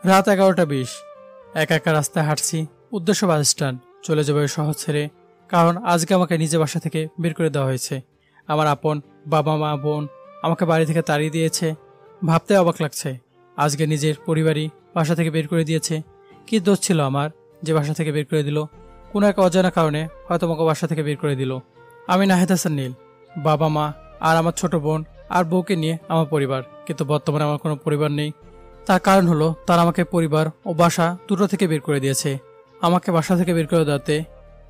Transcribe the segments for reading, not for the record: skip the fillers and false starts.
রাত 11:20। একা একা রাস্তায় হাঁটছি, উদ্দেশ্য বাস স্ট্যান্ড। চলে যাবে ওই শহর ছেড়ে, কারণ আজকে আমাকে নিজের বাসা থেকে বের করে দেওয়া হয়েছে। আমার আপন বাবা মা বোন আমাকে বাড়ি থেকে তাড়িয়ে দিয়েছে। ভাবতে অবাক লাগছে, আজকে নিজের পরিবারই বাসা থেকে বের করে দিয়েছে। কি দোষ ছিল আমার যে বাসা থেকে বের করে দিল? কোনো এক অজানা কারণে হয়তো আমাকে বাসা থেকে বের করে দিল। আমি নাহিদ হাসান নীল, বাবা মা আর আমার ছোট বোন আর বউকে নিয়ে আমার পরিবার। কিন্তু বর্তমানে আমার কোনো পরিবার নেই। তার কারণ হলো তারা আমাকে পরিবার ও বাসা দুটো থেকে বের করে দিয়েছে। আমাকে বাসা থেকে বের করে দেওয়াতে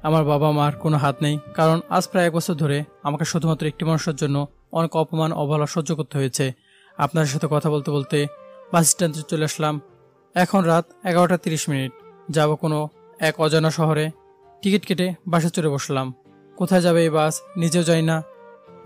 আমার বাবা মার কোনো হাত নেই, কারণ আজ প্রায় 1 বছর ধরে আমাকে শুধুমাত্র একটি মানুষের জন্য অনেক অপমান অবহেলা সহ্য করতে হয়েছে। আপনার সাথে কথা বলতে বলতে বাস স্ট্যান্ডে চলে আসলাম। এখন রাত 11:30। যাব কোনো এক অজানা শহরে। টিকিট কেটে বাসে চড়ে বসলাম। কোথায় যাবে এই বাস নিজেও জানি না।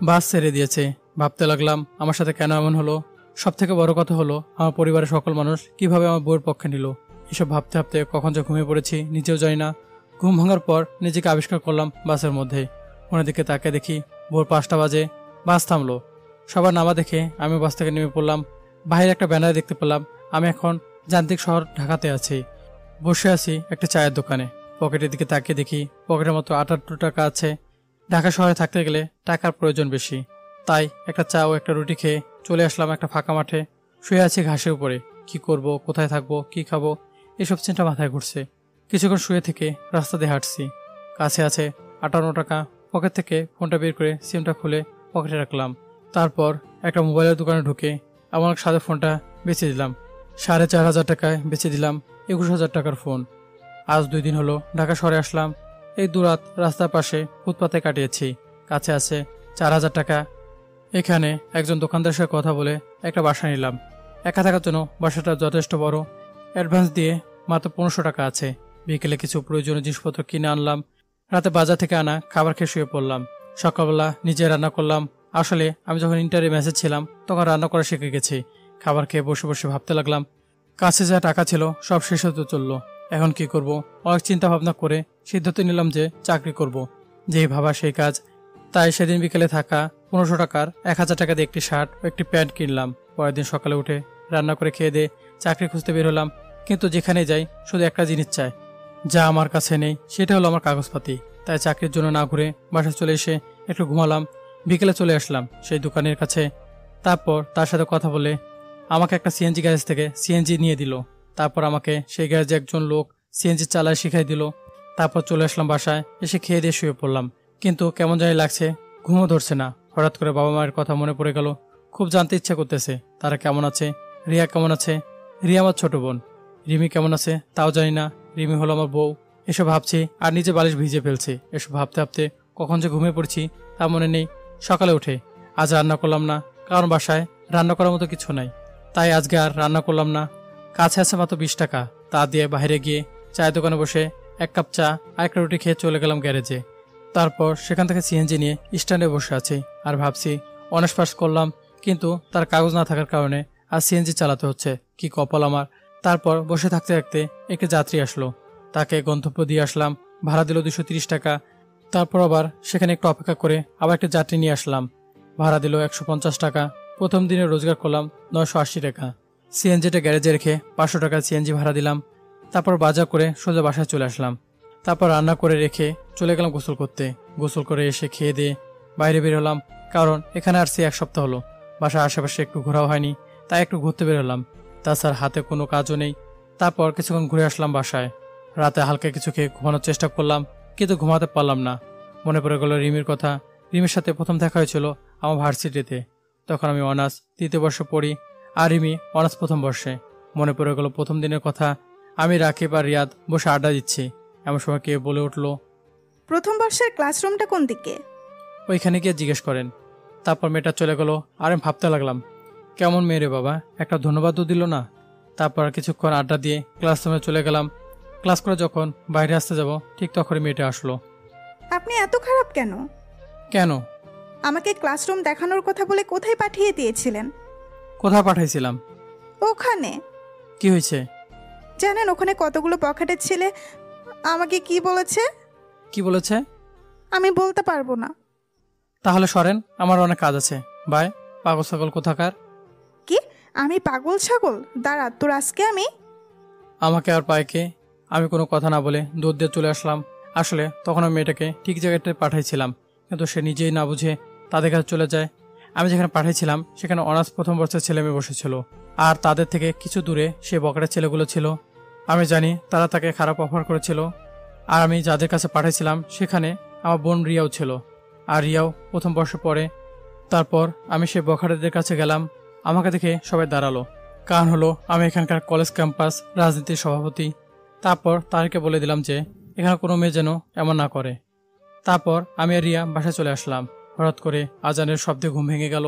বাস ছেড়ে দিয়েছে। ভাবতে লাগলাম আমার সাথে কেন এমন হলো। সব থেকে বড় কথা হলো আমার পরিবারের সকল মানুষ কিভাবে আমার বউয়ের পক্ষে নিল। এসব ভাবতে ভাবতে কখন যে ঘুমিয়ে পড়েছি নিজেও জানি না। ঘুম ভাঙার পর নিজেকে আবিষ্কার করলাম বাসের মধ্যে। ওনার দিকে তাকে দেখি ভোর 5টা বাজে। বাস থামলো। সবার নামা দেখে আমি বাস থেকে নেমে পড়লাম। বাইরে একটা ব্যানার দেখতে পেলাম আমি এখন যান্ত্রিক শহর ঢাকাতে আছি। বসে আছি একটা চায়ের দোকানে। পকেটের দিকে তাকিয়ে দেখি পকেটের মতো 78 টাকা আছে। ঢাকা শহরে থাকতে গেলে টাকার প্রয়োজন বেশি। তাই একটা চা ও একটা রুটি খেয়ে চলে আসলাম একটা ফাঁকা মাঠে। শুয়ে আছি ঘাসের উপরে। কি করব, কোথায় থাকবো, কি খাবো, এসব চিন্তা মাথায় ঘুরছে। কিছুক্ষণ শুয়ে থেকে রাস্তা দিয়ে হাঁটছি। কাছে আছে 58 টাকা। পকেট থেকে ফোনটা বের করে সিমটা খুলে পকেটে রাখলাম। তারপর একটা মোবাইলের দোকানে ঢুকে আমার সাথে ফোনটা বেচে দিলাম। 4,500 টাকায় বেচে দিলাম 21,000 টাকার ফোন। আজ 2 দিন হলো ঢাকা শহরে আসলাম। এই দুরাত রাস্তার পাশে ফুটপাতে কাটিয়েছি। কাছে আছে 4,000 টাকা। এখানে একজন দোকানদারের সাথে কথা বলে একটা বাসা নিলাম। একা থাকার জন্য বাসাটা যথেষ্ট বড়। অ্যাডভান্স দিয়ে মাত্র 1500 টাকা আছে। বিকেলে কিছু প্রয়োজনীয় জিনিসপত্র কিনে আনলাম। রাতে বাজার থেকে আনা খাবার খেয়ে শুয়ে পড়লাম। সকালবেলা নিজে রান্না করলাম। আসলে আমি যখন ইন্টারে মেসে ছিলাম তখন রান্না করা শিখে গেছি। খাবার খেয়ে বসে বসে ভাবতে লাগলাম, কাছে যা টাকা ছিল সব শেষ হতে চললো। এখন কি করব? অনেক চিন্তা ভাবনা করে সিদ্ধান্ত নিলাম যে চাকরি করব। যেই ভাবা সেই কাজ। তাই সেদিন বিকেলে থাকা 1500 টাকার 1000 টাকা দিয়ে একটি শার্ট ও একটি প্যান্ট কিনলাম। পরের দিন সকালে উঠে রান্না করে খেয়ে দিয়ে চাকরি খুঁজতে বের হলাম। কিন্তু যেখানে যাই শুধু একটা জিনিস চাই, যা আমার কাছে নেই, সেটা হলো আমার কাগজপাতি। তাই চাকরির জন্য না ঘুরে বাসায় চলে এসে একটু ঘুমালাম। বিকেলে চলে আসলাম সেই দোকানের কাছে। তারপর তার সাথে কথা বলে আমাকে একটা সিএনজি গ্যারেজ থেকে সিএনজি নিয়ে দিল। তারপর আমাকে সেই গ্যারেজে একজন লোক সিএনজি চালায় শিখাই দিল। তারপর চলে আসলাম বাসায়। এসে খেয়ে দিয়ে শুয়ে পড়লাম। কিন্তু কেমন জানি লাগছে, ঘুমও ধরছে না। হঠাৎ করে বাবা মায়ের কথা মনে পড়ে গেল। খুব জানতে ইচ্ছা করতেছে তারা কেমন আছে। রিয়া কেমন আছে? রিয়া আমার ছোট বোন। রিমি কেমন আছে তাও জানি না। রিমি হলো আমার বউ। এসব ভাবছি আর নিজে বালিশ ভিজে ফেলছি। এসব ভাবতে ভাবতে কখন যে ঘুমিয়ে পড়ছি তা মনে নেই। সকালে উঠে আজ রান্না করলাম না, কারণ বাসায় রান্না করার মতো কিছু নাই। তাই আজকে আর রান্না করলাম না। কাছে আছে মাত্র 20 টাকা। তা দিয়ে বাইরে গিয়ে চায়ের দোকানে বসে 1 কাপ চা আর একটা রুটি খেয়ে চলে গেলাম গ্যারেজে। তারপর সেখান থেকে সিএনজি নিয়ে স্ট্যান্ডে বসে আছি আর ভাবছি অনার্স পাস করলাম, কিন্তু তার কাগজ না থাকার কারণে আর সিএনজি চালাতে হচ্ছে। কি কপাল আমার। তারপর বসে থাকতে থাকতে একটি যাত্রী আসলো। তাকে গন্তব্য দিয়ে আসলাম। ভাড়া দিল 230 টাকা। তারপর আবার সেখানে একটু অপেক্ষা করে আবার একটা যাত্রী নিয়ে আসলাম। ভাড়া দিল 150 টাকা। প্রথম দিনে রোজগার করলাম 980 টাকা। সিএনজিটা গ্যারেজে রেখে 500 টাকা সিএনজি ভাড়া দিলাম। তারপর বাজার করে সোজা বাসায় চলে আসলাম। তারপর রান্না করে রেখে চলে গেলাম গোসল করতে। গোসল করে এসে খেয়ে দিয়ে বাইরে বের হলাম, কারণ এখানে আসছি 1 সপ্তাহ হলো। বাসার আশেপাশে একটু ঘোরাও হয়নি, তাই একটু ঘুরতে বের হলাম। তাছাড়া হাতে কোনো কাজও নেই। তারপর কিছুক্ষণ ঘুরে আসলাম বাসায়। রাতে হালকা কিছু খেয়ে ঘুমানোর চেষ্টা করলাম, কিন্তু ঘুমাতে পারলাম না। মনে পড়ে গেল রিমির কথা। রিমির সাথে প্রথম দেখা হয়েছিল আমার ভার্সিটিতে। তখন আমি অনার্স 3য় বর্ষে পড়ি আর রিমি অনার্স 1ম বর্ষে। মনে পড়ে গেল প্রথম দিনের কথা। আমি রাকিব আর রিয়াদ বসে আড্ডা দিচ্ছি। এমন সময় কে বলে উঠল, প্রথম বর্ষের ক্লাসরুমটা কোন দিকে? ওইখানে গিয়ে জিজ্ঞেস করেন। তারপর মেয়েটা চলে গেল আর আমি ভাবতে লাগলাম, কেমন মেয়ে রে বাবা, একটা ধন্যবাদও দিল না। তারপর কিছুক্ষণ আড্ডা দিয়ে ক্লাসরুমে চলে গেলাম। ক্লাস করে যখন বাইরে আসতে যাব ঠিক তখনই মেয়েটা আসলো। আপনি এত খারাপ কেন? কেন? আমাকে ক্লাসরুম দেখানোর কথা বলে কোথায় পাঠিয়ে দিয়েছিলেন? কোথায় পাঠাইছিলাম? ওখানে। কি হয়েছে? জানেন ওখানে কতগুলো পকেটের ছেলে আমাকে কি বলেছে? কি বলেছে? আমি বলতে পারবো না। তাহলে সরেন, আমার অনেক কাজ আছে। বাই। পাগল ছাগল কোথাকার। কি? আমি পাগল ছাগল? দাঁড়া, তোর আজকে আমি। আমাকে আর পায়কে আমি কোনো কথা না বলে দৌড় দিয়ে চলে আসলাম। আসলে তখন আমি মেয়েটাকে ঠিক জায়গাটায় পাঠাইছিলাম, কিন্তু সে নিজেই না বুঝে তাদের কাছে চলে যায়। আমি যেখানে পাঠিয়েছিলাম সেখানে অনার্স প্রথম বর্ষের ছেলে মেয়ে বসেছিল, আর তাদের থেকে কিছু দূরে সে বকেটের ছেলেগুলো ছিল। আমি জানি তারা তাকে খারাপ অফার করেছিল, আর আমি যাদের কাছে পাঠিয়েছিলাম সেখানে আমার বোন রিয়াও ছিল, আর রিয়াও প্রথম বর্ষে পড়ে। তারপর আমি সেই বখাটেদের কাছে গেলাম। আমাকে দেখে সবাই দাঁড়ালো, কারণ হলো আমি এখানকার কলেজ ক্যাম্পাস রাজনীতির সভাপতি। তারপর তাদেরকে বলে দিলাম যে এখানে কোনো মেয়ে যেন এমন না করে। তারপর আমি আর রিয়া বাসায় চলে আসলাম। হঠাৎ করে আজানের শব্দে ঘুম ভেঙে গেল।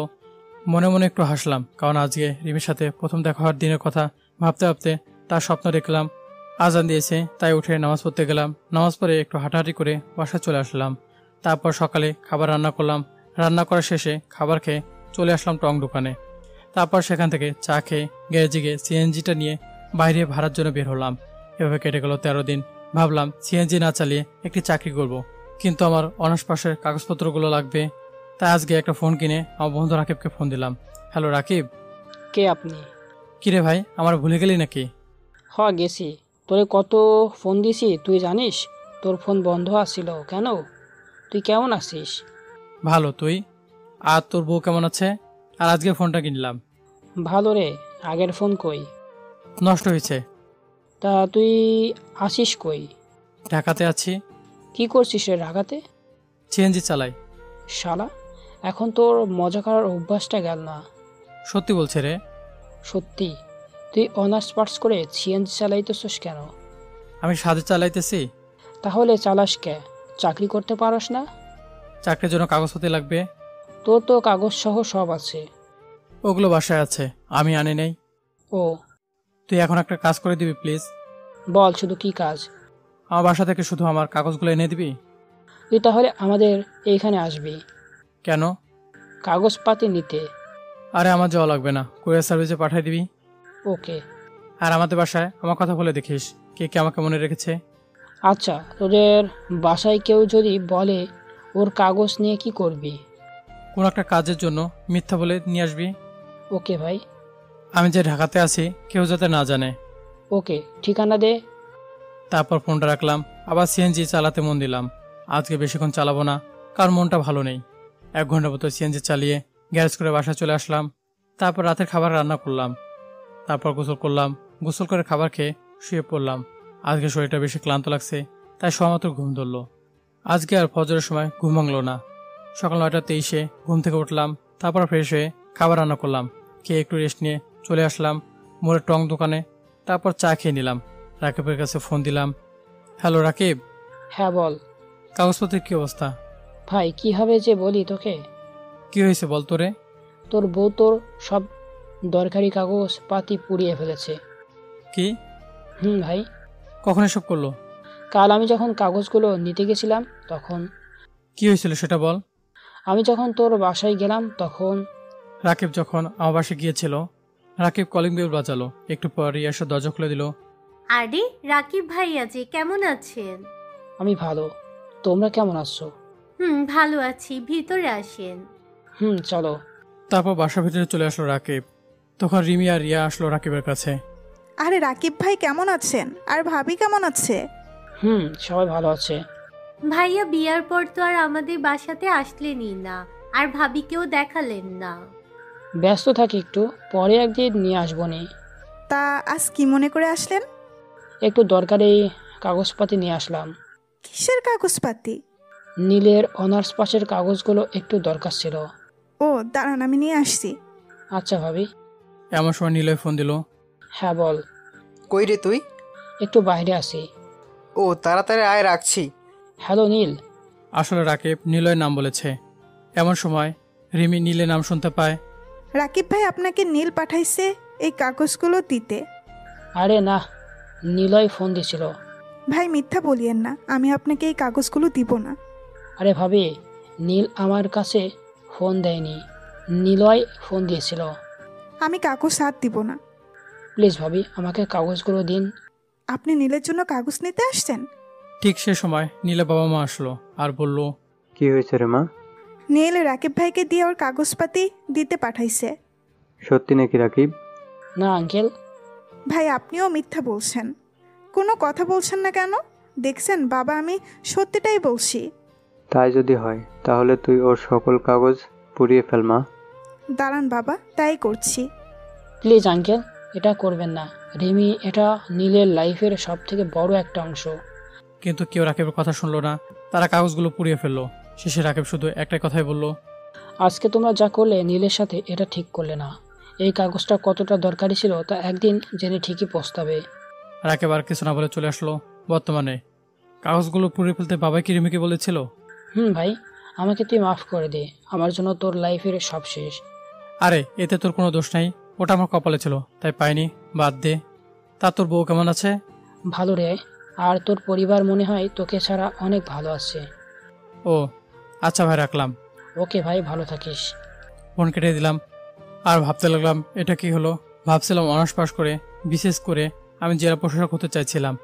মনে মনে একটু হাসলাম, কারণ আজকে রিমির সাথে প্রথম দেখা হওয়ার দিনের কথা ভাবতে ভাবতে তার স্বপ্ন দেখলাম। আজান দিয়েছে, তাই উঠে নামাজ পড়তে গেলাম। নামাজ পড়ে একটু হাঁটাহাঁটি করে বাসায় চলে আসলাম। তারপর সকালে খাবার রান্না করলাম। রান্না করা শেষে খাবার খেয়ে চলে আসলাম টং দোকানে। তারপর সেখান থেকে চা খেয়ে গ্যারেজে গিয়ে সিএনজিটা নিয়ে বাইরে ভাড়ার জন্য বের হলাম। এভাবে কেটে গেল 13 দিন। ভাবলাম সিএনজি না চালিয়ে একটি চাকরি করব, কিন্তু আমার অনার্স পাশের কাগজপত্রগুলো লাগবে। তাই আজকে একটা ফোন কিনে আমার বন্ধু রাকিবকে ফোন দিলাম। হ্যালো রাকিব। কে আপনি? কিরে ভাই, আমার ভুলে গেলি নাকি? গেছি। তোরে কত ফোন দিছি তুই জানিস? তোর ফোন বন্ধ আসছিল কেন? তুই কেমন আছিস? ভালো, তুই? আর তোর বউ কেমন আছে? আর আজকে ফোনটা কিনলাম। ভালো রে। আগের ফোন কই? নষ্ট হয়েছে। তা তুই আসিস কই? ঢাকাতে আছি। কি করছিস রে ঢাকাতে? সিএনজি চালাই। শালা, এখন তোর মজা করার অভ্যাসটা গেল না। সত্যি বলছে রে। সত্যি? তুই অনার্স পাস করে সিএনজি চালাইতেছিস কেন? আমি সাজে চালাইতেছি। তাহলে চালাস কে? চাকরি করতে পারস না? চাকরির জন্য কাগজপত্র লাগবে। তোর তো কাগজ সহ সব আছে। ওগুলো বাসায় আছে, আমি আনি নাই। ও, তুই এখন একটা কাজ করে দিবি প্লিজ। বল শুধু কি কাজ? আমার বাসা থেকে শুধু আমার কাগজগুলো এনে দিবি। তুই তাহলে আমাদের এইখানে আসবি কেন? কাগজপাতি নিতে। আরে আমার যাওয়া লাগবে না, কুরিয়ার সার্ভিসে পাঠিয়ে দিবি। ওকে। আর আমাদের বাসায় আমার কথা বলে দেখিস কে কে আমাকে মনে রেখেছে। আচ্ছা, তোদের বাসায় কেউ যদি বলে ওর কাগজ নিয়ে কি করবি? কোনো একটা কাজের জন্য মিথ্যা বলে নিয়ে আসবি। ওকে ভাই। আমি যে ঢাকাতে আছি কেউ যাতে না জানে। ওকে, ঠিকানা দে। তারপর ফোনটা রাখলাম, আবার সিএনজি চালাতে মন দিলাম। আজকে বেশিক্ষণ চালাবো না, কারণ মনটা ভালো নেই। 1 ঘন্টা মতো সিএনজি চালিয়ে গ্যারেজ করে বাসায় চলে আসলাম। তারপর রাতের খাবার রান্না করলাম। তারপর গোসল করলাম। গোসল করে খাবার খেয়ে শুয়ে পড়লাম। আজকে শরীরটা বেশি ক্লান্ত লাগছে, তাই সময়মতো ঘুম ধরলো। আজকে আর ফজরের সময় ঘুম ভাঙলো না। সকাল 9:23 ঘুম থেকে উঠলাম। তারপর ফ্রেশ হয়ে খাবার রান্না করলাম। খেয়ে একটু রেস্ট নিয়ে চলে আসলাম মোড়ের টং দোকানে। তারপর চা খেয়ে নিলাম। রাকিবের কাছে ফোন দিলাম। হ্যালো রাকিব। হ্যাঁ বল। কাগজপত্রের কি অবস্থা? ভাই কিভাবে যে বলি তোকে। কি হয়েছে বল তোরে? তোর বউ তোর সব দরকারি কাগজ পাতি পুড়িয়ে ফেলেছে। কি? ভাই, কখন এসব করলো? কাল আমি যখন কাগজগুলো নিতে গেছিলাম তখন। কি হয়েছিল সেটা বল। আমি যখন তোর বাসায় গেলাম তখন। রাকিব যখন আমার বাসায় গিয়েছিল, রাকিব কলিং বেল বাজালো। একটু পর রিয়া এসে দরজা খুলে দিল। আরে রাকিব ভাইয়া যে, কেমন আছেন? আমি ভালো, তোমরা কেমন আছো? ভালো আছি, ভিতরে আসেন। চলো। তারপর বাসার ভিতরে চলে আসলো রাকিব। তখন রিমি আর রিয়া আসলো রাকিবের কাছে। আরে রাকিব ভাই কেমন আছেন? আর ভাবি কেমন আছে? সবাই ভালো আছে। ভাইয়া বিয়ার পর তো আর আমাদের বাসাতে আসলেনই না, আর ভাবিকেও দেখালেন না। ব্যস্ত থাকি একটু, পরে একদিন নিয়ে আসবো নি। তা আজ কি মনে করে আসলেন? একটু দরকারি কাগজপাতি নিয়ে আসলাম। কিসের কাগজপাতি? নীলের অনার্স পাসের কাগজগুলো একটু দরকার ছিল। ও দাঁড়ান, আমি নিয়ে আসছি। আচ্ছা ভাবি। এমন সময় নিলয় ফোন দিল। হ্যাঁ বল। কই রে তুই? একটু বাইরে আসি। ও তাড়াতাড়ি আয়, রাখছি। হ্যালো নীল। আসলে রাকিব নিলয়ের নাম বলেছে। এমন সময় রিমি নীলের নাম শুনতে পায়। রাকিব ভাই আপনাকে নীল পাঠাইছে এই কাগজগুলো দিতে। আরে না, নীলয় ফোন দিছিল। ভাই মিথ্যা বলিয়েন না, আমি আপনাকে এই কাগজগুলো দিব না। আরে ভাবি, নীল আমার কাছে ফোন দেয়নি, নীলয় ফোন দিয়েছিল। আমি কাগজ হাত দিব না। প্লিজ ভাবি, আমাকে কাগজগুলো দিন। আপনি নীলের জন্য কাগজ নিতে আসছেন? ঠিক সে সময় নীলের বাবা মা আসলো আর বলল, কি হয়েছে রে মা? নীল রাকিব ভাইকে দিয়ে ওর কাগজপাতি দিতে পাঠাইছে। সত্যি নাকি রাকিব? না আঙ্কেল। ভাই আপনিও মিথ্যা বলছেন, কোনো কথা বলছেন না কেন? দেখছেন বাবা, আমি সত্যিটাই বলছি। তাই যদি হয় তাহলে তুই ওর সকল কাগজ পুড়িয়ে ফেল মা। দাঁড়ান বাবা, তাই করছি। প্লিজ আঙ্কেল, এটা করবেন না। রিমি, এটা নীলের লাইফের সব থেকে বড় একটা অংশ। কিন্তু কেউ রাকিবের কথা শুনলো না, তারা কাগজগুলো পুড়িয়ে ফেললো। শেষে রাকিব শুধু একটাই কথাই বলল, আজকে তোমরা যা করলে নীলের সাথে, এটা ঠিক করলে না। এই কাগজটা কতটা দরকারি ছিল তা একদিন জেনে ঠিকই পস্তাবে। রাকিব আর কিছু না বলে চলে আসলো। বর্তমানে কাগজগুলো পুড়িয়ে ফেলতে বাবাই কি রিমিকে বলেছিল? ভাই, আমাকে তুই মাফ করে দে, আমার জন্য তোর লাইফের সব শেষ। আরে এতে তোর কোনো দোষ নাই, ওটা আমার কপালে ছিল তাই পাইনি, বাদ দে। তা তোর বউ কেমন আছে? ভালো রে, আর তোর পরিবার মনে হয় তোকে ছাড়া অনেক ভালো আছে। ও আচ্ছা ভাই, রাখলাম। ওকে ভাই, ভালো থাকিস। ফোন কেটে দিলাম আর ভাবতে লাগলাম এটা কি হলো। ভাবছিলাম অনার্স পাস করে বিশেষ করে আমি জেলা প্রশাসক হতে চাইছিলাম,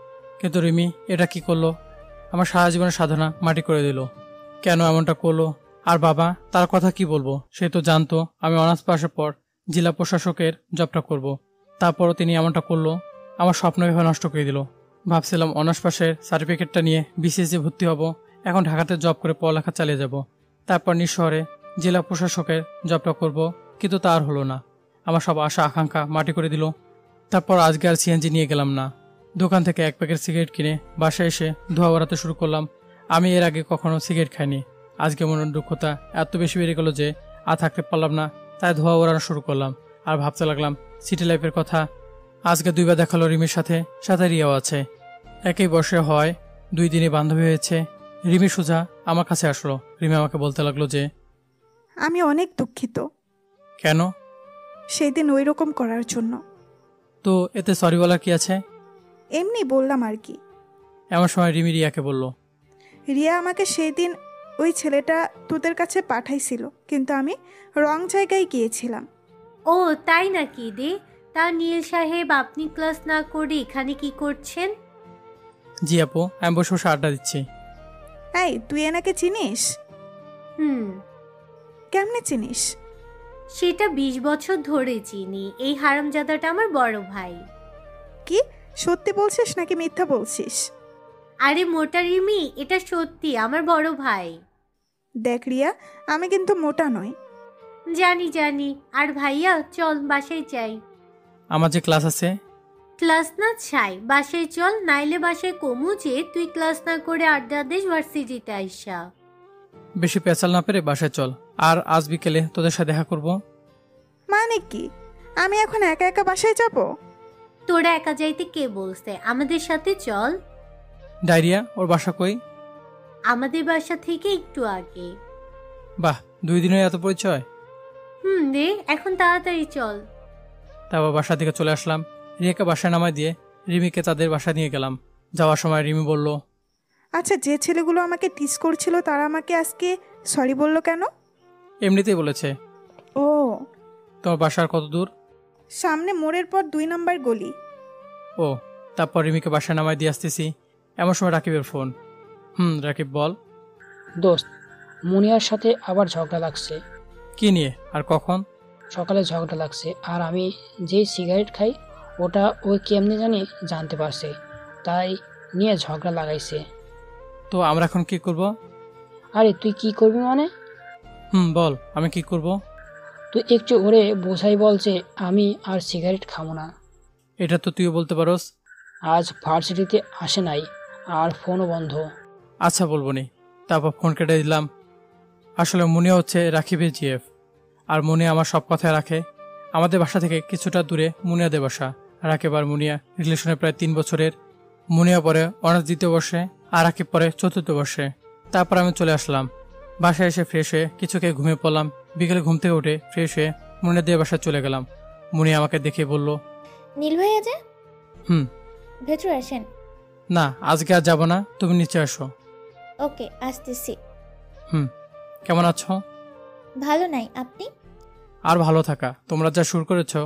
কিন্তু রিমি এটা কি করলো? আমার সারা জীবনের সাধনা মাটি করে দিল। কেন এমনটা করলো? আর বাবা, তার কথা কি বলবো? সে তো জানতো আমি অনার্স পাসের পর জেলা প্রশাসকের জবটা করব। তারপরও তিনি এমনটা করলো, আমার স্বপ্ন এভাবে নষ্ট করে দিল। ভাবছিলাম অনার্স পাসের সার্টিফিকেটটা নিয়ে বিসিএসে ভর্তি হব, এখন ঢাকাতে জব করে পড়ালেখা চালিয়ে যাব, তারপর নিজ শহরে জেলা প্রশাসকের জবটা করব, কিন্তু তা আর হলো না। আমার সব আশা আকাঙ্ক্ষা মাটি করে দিল। তারপর আজকে আর সিএনজি নিয়ে গেলাম না, দোকান থেকে এক প্যাকেট সিগারেট কিনে বাসায় এসে ধোয়া ওড়াতে শুরু করলাম। আমি এর আগে কখনো সিগারেট খাইনি। আজকে মনের দুঃখতা এত বেশি বেড়ে গেল যে আর থাকতে পারলাম না, তাই ধোয়া ওড়ানো শুরু করলাম। আর ভাবতে লাগলাম সিটি লাইফের কথা। আজকে দুইবার দেখালো রিমির সাথে, সাথে রিয়াও আছে। একই বয়সে হয়, 2 দিনে বান্ধবী হয়েছে। রিমি সোজা আমার কাছে আসলো। রিমি আমাকে বলতে লাগলো যে আমি অনেক দুঃখিত কেন? সেই দিন ওই রকম করার জন্য। তো এতে সরি বলার কি আছে? এমনি বললাম আর কি। এমন সময় রিমি রিয়াকে বলল, রিয়া আমাকে সেই দিন ওই ছেলেটা তোদের কাছে পাঠাইছিল, কিন্তু আমি রং জায়গায় গিয়েছিলাম। ও তাই নাকি দে? তা নীল সাহেব, আপনি ক্লাস না করে এখানে কি করছেন? জি আপু, আমি বসে বসে আড্ডা দিচ্ছি। এই তুই এনাকে চিনিস? হুম, কেমনে চিনিস? সেটা 20 বছর ধরে চিনি। এই হারামজাদাটা আমার বড় ভাই। কি সত্যি বলছিস নাকি মিথ্যা বলছিস? আরে মোটা রিমি, এটা সত্যি আমার বড় ভাই। দেখ রিয়া, আমি কিন্তু মোটা নই। জানি জানি। আর ভাইয়া চল বাসায় যাই। আমার যে ক্লাস আছে। ক্লাস না ছাই, বাসায় চল, নাইলে বাসায় কমু যে তুই ক্লাস না করে আড্ডা দিস ভার্সিটিতে আইসা। বেশি পেঁচাল না পেরে বাসায় চল, আর আজ বিকেলে তোদের সাথে দেখা করব। মানে কি, আমি এখন একা একা বাসায় যাব? তোরা একা যাইতে কে বলছে? আমাদের সাথে চল। ডায়রিয়া, ওর বাসা কই? আমাদের বাসা থেকে একটু আগে। বাহ, 2 দিনের এত পরিচয়। রে, এখন তাড়াতাড়ি চল। তারপর বাসা থেকে চলে আসলাম। রিয়াকে বাসায় নামায় দিয়ে রিমিকে তাদের বাসা নিয়ে গেলাম। যাওয়ার সময় রিমি বলল, আচ্ছা, যে ছেলেগুলো আমাকে টিস করছিল তারা আমাকে আজকে সরি বললো কেন? এমনিতেই বলেছে। ও, তোমার বাসার কত দূর? সামনে মোড়ের পর 2 নম্বর গলি। ও, তারপর রিমিকে বাসায় নামায় দিয়ে আসতেছি, এমন সময় রাকিবের ফোন। রাকিব বল। দোস্ত, মুনিয়ার সাথে আবার ঝগড়া লাগছে। কি নিয়ে আর কখন? সকালে ঝগড়া লাগছে, আর আমি যেই সিগারেট খাই ওটা ওই কেমনে জানি জানতে পারছে, তাই নিয়ে ঝগড়া লাগাইছে। তো আমরা এখন কি করব? আরে তুই কি করবি মানে? বল, আমি কি করব? তুই একটু ওরে বোঝাই বল যে আমি আর সিগারেট খাবো না। এটা তো তুইও বলতে পারোস। আজ ভার্সিটিতে আসে নাই, আর ফোনও বন্ধ। আচ্ছা বলবো নি। তারপর ফোন কেটে দিলাম। আসলে মুনিয়া হচ্ছে রাকিবের জিএফ, আর মুনিয়া আমার সব কথায় রাখে। আমাদের বাসা থেকে কিছুটা দূরে মুনিয়াদের বাসা। রাকিব আর মুনিয়া রিলেশনে প্রায় 3 বছরের। মুনিয়া পরে অনার্স 2য় বর্ষে, আর রাকিব পরে 4র্থ বর্ষে। তারপর আমি চলে আসলাম। বাসায় এসে ফ্রেশ হয়ে কিছু খেয়ে ঘুমিয়ে পড়লাম। বিকেলে ঘুম থেকে উঠে ফ্রেশ হয়ে মুনিয়াদের বাসায় চলে গেলাম। মুনিয়া আমাকে দেখে বলল, নীল ভাইয়া যে হুম ভেতরে আসেন। না, আজকে আর যাবো না, তুমি নিচে আসো। ওকে, আসতেছি। কেমন আছো? ভালো নাই, আপনি? আর ভালো থাকা, তোমরা যা শুরু করেছো।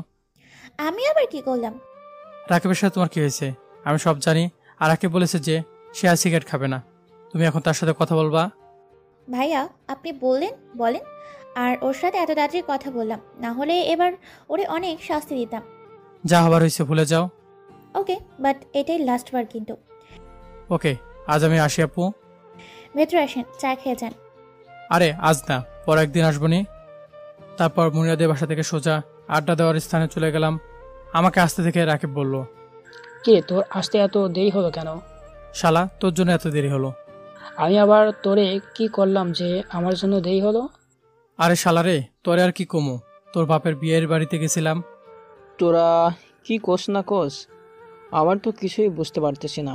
আমি আবার কি করলাম? রাকিবের সাথে তোমার কি হয়েছে আমি সব জানি। আর রাকিব বলেছে যে সে আর সিগারেট খাবে না। তুমি এখন তার সাথে কথা বলবা? ভাইয়া আপনি বললেন বলেন, আর ওর সাথে এত তাড়াতাড়ি কথা বললাম, না হলে এবার ওরে অনেক শাস্তি দিতাম। যা হবার হয়েছে ভুলে যাও। ওকে, বাট এটাই লাস্ট বার কিন্তু। ওকে, আজ আমি আসি আপু। ভেতরে আসেন, চা খেয়ে যান। আরে আজ না, পর একদিন আসবনি। তারপর মুনিয়াদের বাসা থেকে সোজা আড্ডা দেওয়ার স্থানে চলে গেলাম। আমাকে আসতে দেখে রাকিব বলল, কে তোর আসতে এত দেরি হলো কেন? শালা তোর জন্য এত দেরি হলো। আমি আবার তোরে কি করলাম যে আমার জন্য দেরি হলো? আরে শালা রে, তোরে আর কি কমু, তোর বাপের বিয়ের বাড়িতে গেছিলাম। তোরা কি কোস না কোস, আমার তো কিছুই বুঝতে পারতেছি না।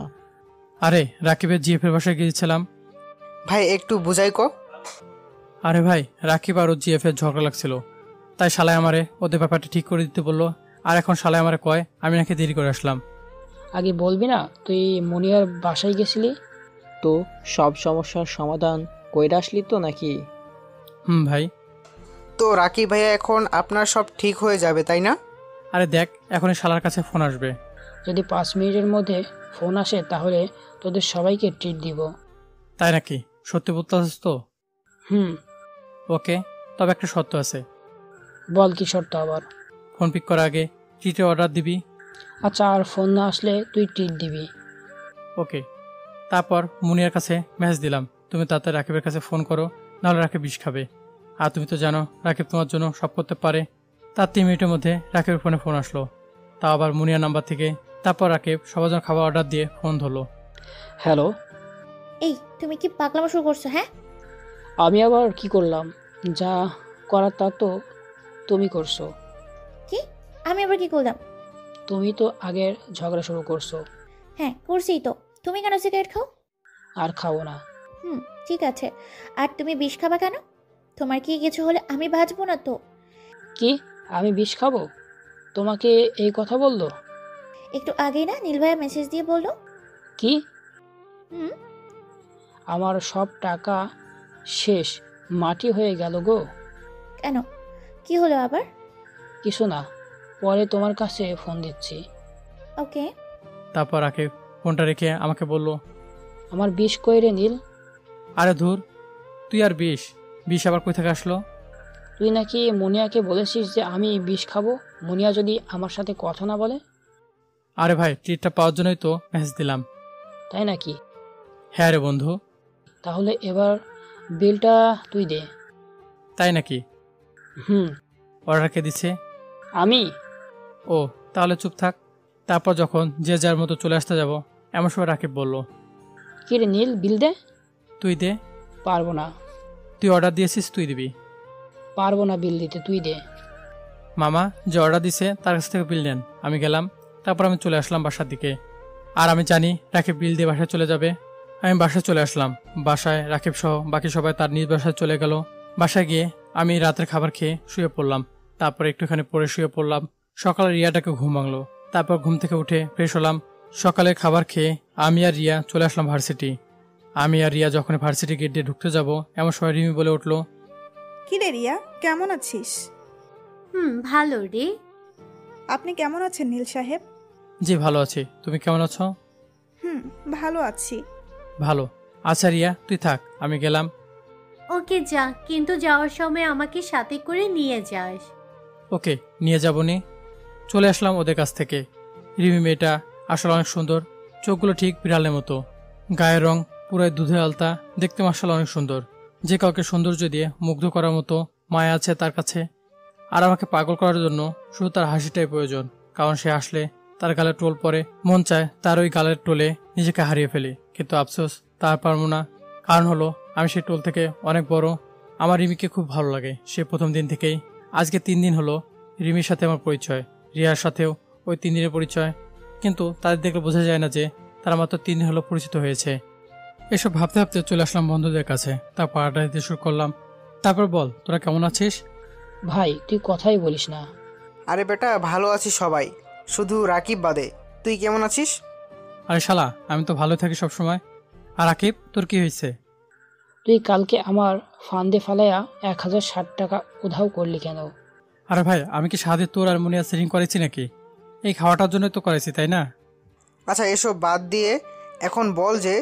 আরে রাকিবের জিএফের বাসায় গিয়েছিলাম। ভাই একটু বুঝাই কো। আরে ভাই, রাকিব আর ওর জিএফের ঝগড়া লাগছিল, তাই শালায় আমারে ওদের ব্যাপারটা ঠিক করে দিতে বললো। আর এখন শালায় আমারে কয় আমি নাকি দেরি করে আসলাম। আগে বলবি না তুই মনিয়ার বাসায় গেছিলি? তো সব সমস্যার সমাধান কইরা আসলি তো নাকি? ভাই। তো রাকিব ভাইয়া এখন আপনার সব ঠিক হয়ে যাবে তাই না? আরে দেখ, এখনই শালার কাছে ফোন আসবে। যদি 5 মিনিটের মধ্যে ফোন আসে তাহলে তোদের সবাইকে ট্রিট দিব। তাই নাকি? সত্যি বলতেছিস তো? হুম। ওকে, তবে একটা শর্ত আছে। বল কি শর্ত আবার? ফোন পিক করার আগে ট্রিটের অর্ডার দিবি। আচ্ছা, আর ফোন না আসলে তুই ট্রিট দিবি। ওকে। তারপর মুনিয়ার কাছে মেসেজ দিলাম, তুমি তাড়াতাড়ি রাকিবের কাছে ফোন করো, নাহলে রাকিব বিষ খাবে। আর তুমি তো জানো রাকিব তোমার জন্য সব করতে পারে। তার 3 মিনিটের মধ্যে রাকিবের ফোনে ফোন আসলো, তাও আবার মুনিয়ার নাম্বার থেকে। তারপর রাকিব সবার জন্য খাবার অর্ডার দিয়ে ফোন ধরলো। হ্যালো। এই তুমি কি পাগলামো শুরু করছো? হ্যাঁ, আমি আবার কি করলাম? যা করার তা তো তুমি করছো। কি? আমি আবার কি করলাম? তুমি তো আগের ঝগড়া শুরু করছো। হ্যাঁ করছি তো। তুমি কেন সিগারেট খাও? আর খাবো না। ঠিক আছে। আর তুমি বিষ খাবা কেন? তোমার কি কিছু হলে আমি বাঁচবো না তো। কি? আমি বিষ খাবো? তোমাকে এই কথা বললো? একটু আগেই না নীল ভাইয়া মেসেজ দিয়ে বললো। কি? হুম। আমার সব টাকা শেষ, মাটি হয়ে গেল গো। কেন, কি হলো আবার? কিছু না, পরে তোমার কাছে ফোন দিচ্ছি। ওকে। তারপর রাকিব ফোনটা রেখে আমাকে বলল, আমার বিষ কই রে নীল? আরে ধুর, তুই আর বিষ বিষ আবার কই থেকে আসলো? তুই নাকি মুনিয়াকে বলেছিস যে আমি বিষ খাবো, মুনিয়া যদি আমার সাথে কথা না বলে? আরে ভাই, ট্রিটটা পাওয়ার জন্যই তো মেসেজ দিলাম। তাই নাকি? হ্যাঁ রে বন্ধু। তাহলে এবার বিলটা তুই দে। তাই নাকি? হুম। অর্ডার কে দিছে? আমি? ও, তাহলে চুপ থাক। তারপর যখন যে যার মতো চলে আসতে যাব, এমন সময় রাকিব বলল, কি রে নীল, বিল দে। তুই দে। পারবো না। তুই অর্ডার দিয়েছিস, তুই দিবি। পারবো না বিল দিতে, তুই দে। মামা যে অর্ডার দিছে তার কাছ থেকে বিল নেন। আমি গেলাম। তারপর আমি চলে আসলাম বাসার দিকে। আর আমি জানি রাকিব বিল দিয়ে বাসায় চলে যাবে। আমি বাসায় চলে আসলাম। বাসায় রাকিব সহ বাকি সবাই তার নিজ বাসায় চলে গেল। বাসায় গিয়ে আমি রাতের খাবার খেয়ে শুয়ে পড়লাম। তারপর একটুখানি পরে শুয়ে পড়লাম। সকালে রিয়াটাকে ঘুম ভাঙলো। তারপর ঘুম থেকে উঠে ফ্রেশ হলাম। সকালে খাবার খেয়ে আমি আর রিয়া চলে আসলাম ভার্সিটি। আমি আর রিয়া যখন ভার্সিটি গেট দিয়ে ঢুকতে যাব, এমন সময় রিমি বলে উঠলো, কি রে রিয়া, কেমন আছিস? ভালো রে। আপনি কেমন আছেন নীল সাহেব? জি ভালো আছি, তুমি কেমন আছো? ভালো আছি। ভালো। আচ্ছা রিয়া, তুই থাক, আমি গেলাম। ওকে যা, কিন্তু যাওয়ার সময় আমাকে সাথে করে নিয়ে যাস। ওকে, নিয়ে যাবো নি। চলে আসলাম ওদের কাছ থেকে। রিমি মেয়েটা আসলে অনেক সুন্দর। চোখগুলো ঠিক বিড়ালের মতো। গায়ের রং পুরাই দুধে আলতা। দেখতে মাশাআল্লাহ অনেক সুন্দর। যে কাউকে সৌন্দর্য দিয়ে মুগ্ধ করার মতো মায়া আছে তার কাছে। আর আমাকে পাগল করার জন্য শুধু তার হাসিটাই প্রয়োজন। কারণ সে আসলে তার গালে টোল পরে, মন চায় তার ওই গালের টোলে নিজেকে হারিয়ে ফেলি। কিন্তু আফসোস, তার পারবো না। কারণ হলো আমি সেই টোল থেকে অনেক বড়। আমার রিমিকে খুব ভালো লাগে সে প্রথম দিন থেকেই। আজকে 3 দিন হলো রিমির সাথে আমার পরিচয়। রিয়ার সাথেও ওই 3 দিনের পরিচয়। কিন্তু তাদের দেখলে বোঝা যায় না যে তারা মাত্র 3 দিন হলো পরিচিত হয়েছে। এসব ভাবতে ভাবতে চলে আসলাম বন্ধুদের কাছে। তারপর আড্ডা দিতে শুরু করলাম। তারপর বল, তোরা কেমন আছিস? ভাই তুই কথাই বলিস না। আরে বেটা, ভালো আছি সবাই, শুধু রাকিব বাদে। তুই কেমন আছিস? আরে শালা, আমি তো ভালো থাকি সবসময়। আর রাকিব, তোর কি হয়েছে? তুই কালকে আমার ফান্দে ফালাইয়া 1060 টাকা উধাও করলি কেন? আরে ভাই, আমি কি সাহায্যে তোর আর মুনিয়া সেটিং করেছি নাকি? এই খাওয়াটার জন্য তো করেছি, তাই না? আচ্ছা এসব বাদ দিয়ে এখন বল যে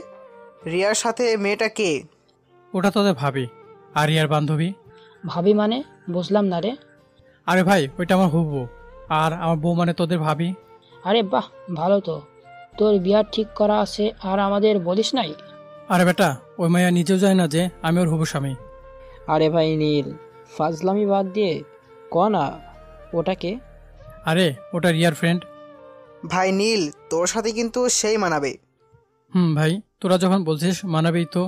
রিয়ার সাথে মেয়েটা কে? ও ওটা তোদের ভাবি। আর রিয়ার বান্ধবী। ভাবি মানে? বুঝলাম না রে। আরে ভাই, ওইটা আমার হবু। আর আমার বউ মানে তোদের ভাবি। আরে বাহ, ভালো তো। তোর বিয়ার ঠিক করা আছে আর আমাদের বলিস নাই? আরে বেটা, ওই মাইয়া নিজেও যায় না যে আমি ওর হবু স্বামী। আরে ভাই নীল, ফাজলামি বাদ দিয়ে ক না, ওটাকে? আরে ওটা রিয়ার ফ্রেন্ড। ভাই নীল, তোর সাথে কিন্তু সেই মানাবে। ভাই, তোরা যখন বলছিস মানাবেই তো।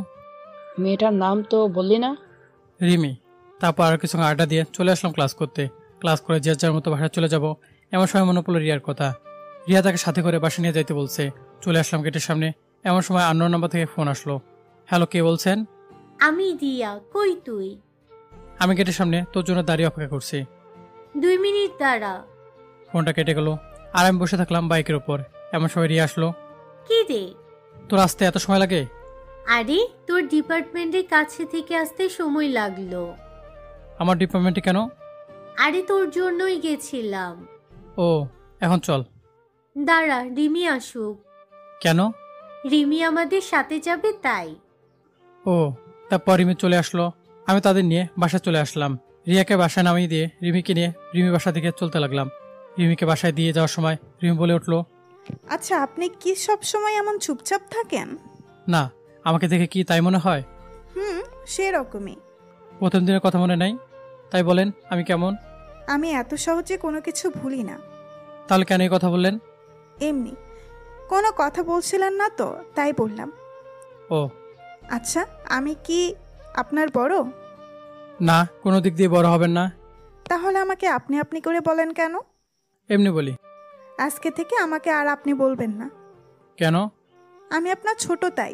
মেয়েটার নাম তো বললি না? রিমি। তারপর আর কিছু আড্ডা দিয়ে চলে আসলাম ক্লাস করতে। ক্লাস করে যে যার মতো বাসায় চলে যাব, এমন সময় মনে পড়লো রিয়ার কথা। রিয়া তাকে সাথে করে বাসা নিয়ে যাইতে বলছে। চলে আসলাম গেটের সামনে, এমন সময় আননোন নাম্বার থেকে ফোন আসলো। হ্যালো, কে বলছেন? আমি রিয়া, কই তুই? আমি গেটের সামনে তোর জন্য দাঁড়িয়ে অপেক্ষা করছি। 2 মিনিট দাঁড়া। ফোনটা কেটে গেল। আর আমি বসে থাকলাম বাইকের ওপর। এমন সময় রিয়া আসলো। কি রে? তোর আসতে এত সময় লাগে? আরে তোর ডিপার্টমেন্টের কাছে থেকে আসতে সময় লাগলো। আমার ডিপার্টমেন্টে কেন? আরে তোর জন্যই গেছিলাম। ও, এখন চল। দাঁড়া, রিমি আসুক। কেন? রিমি আমাদের সাথে যাবে তাই। ও, তারপর রিমি চলে আসলো। আমি তাদের নিয়ে বাসায় চলে আসলাম। রিয়াকে বাসায় নামিয়ে দিয়ে রিমিকে নিয়ে রিমি বাসা দিকে চলতে লাগলাম। রিমিকে বাসায় দিয়ে যাওয়ার সময় রিমি বলে উঠলো, আচ্ছা, আপনি কি সব সময় এমন চুপচাপ থাকেন? না, আমাকে দেখে কি তাই মনে হয়? সেরকমই। প্রথম দিনের কথা মনে নাই? তাই বলেন আমি কেমন? আমি এত সহজে কোনো কিছু ভুলি না। তাহলে কেন এই কথা বললেন? এমনি কোনো কথা বলছিলেন না তো, তাই বললাম। ও আচ্ছা, আমি কি আপনার বড়? না, কোনো দিক দিয়ে বড় হবেন না। তাহলে আমাকে আপনি আপনি করে বলেন কেন? এমনি বলি। আজকে থেকে আমাকে আর আপনি বলবেন না। কেন? আমি আপনার ছোট, তাই।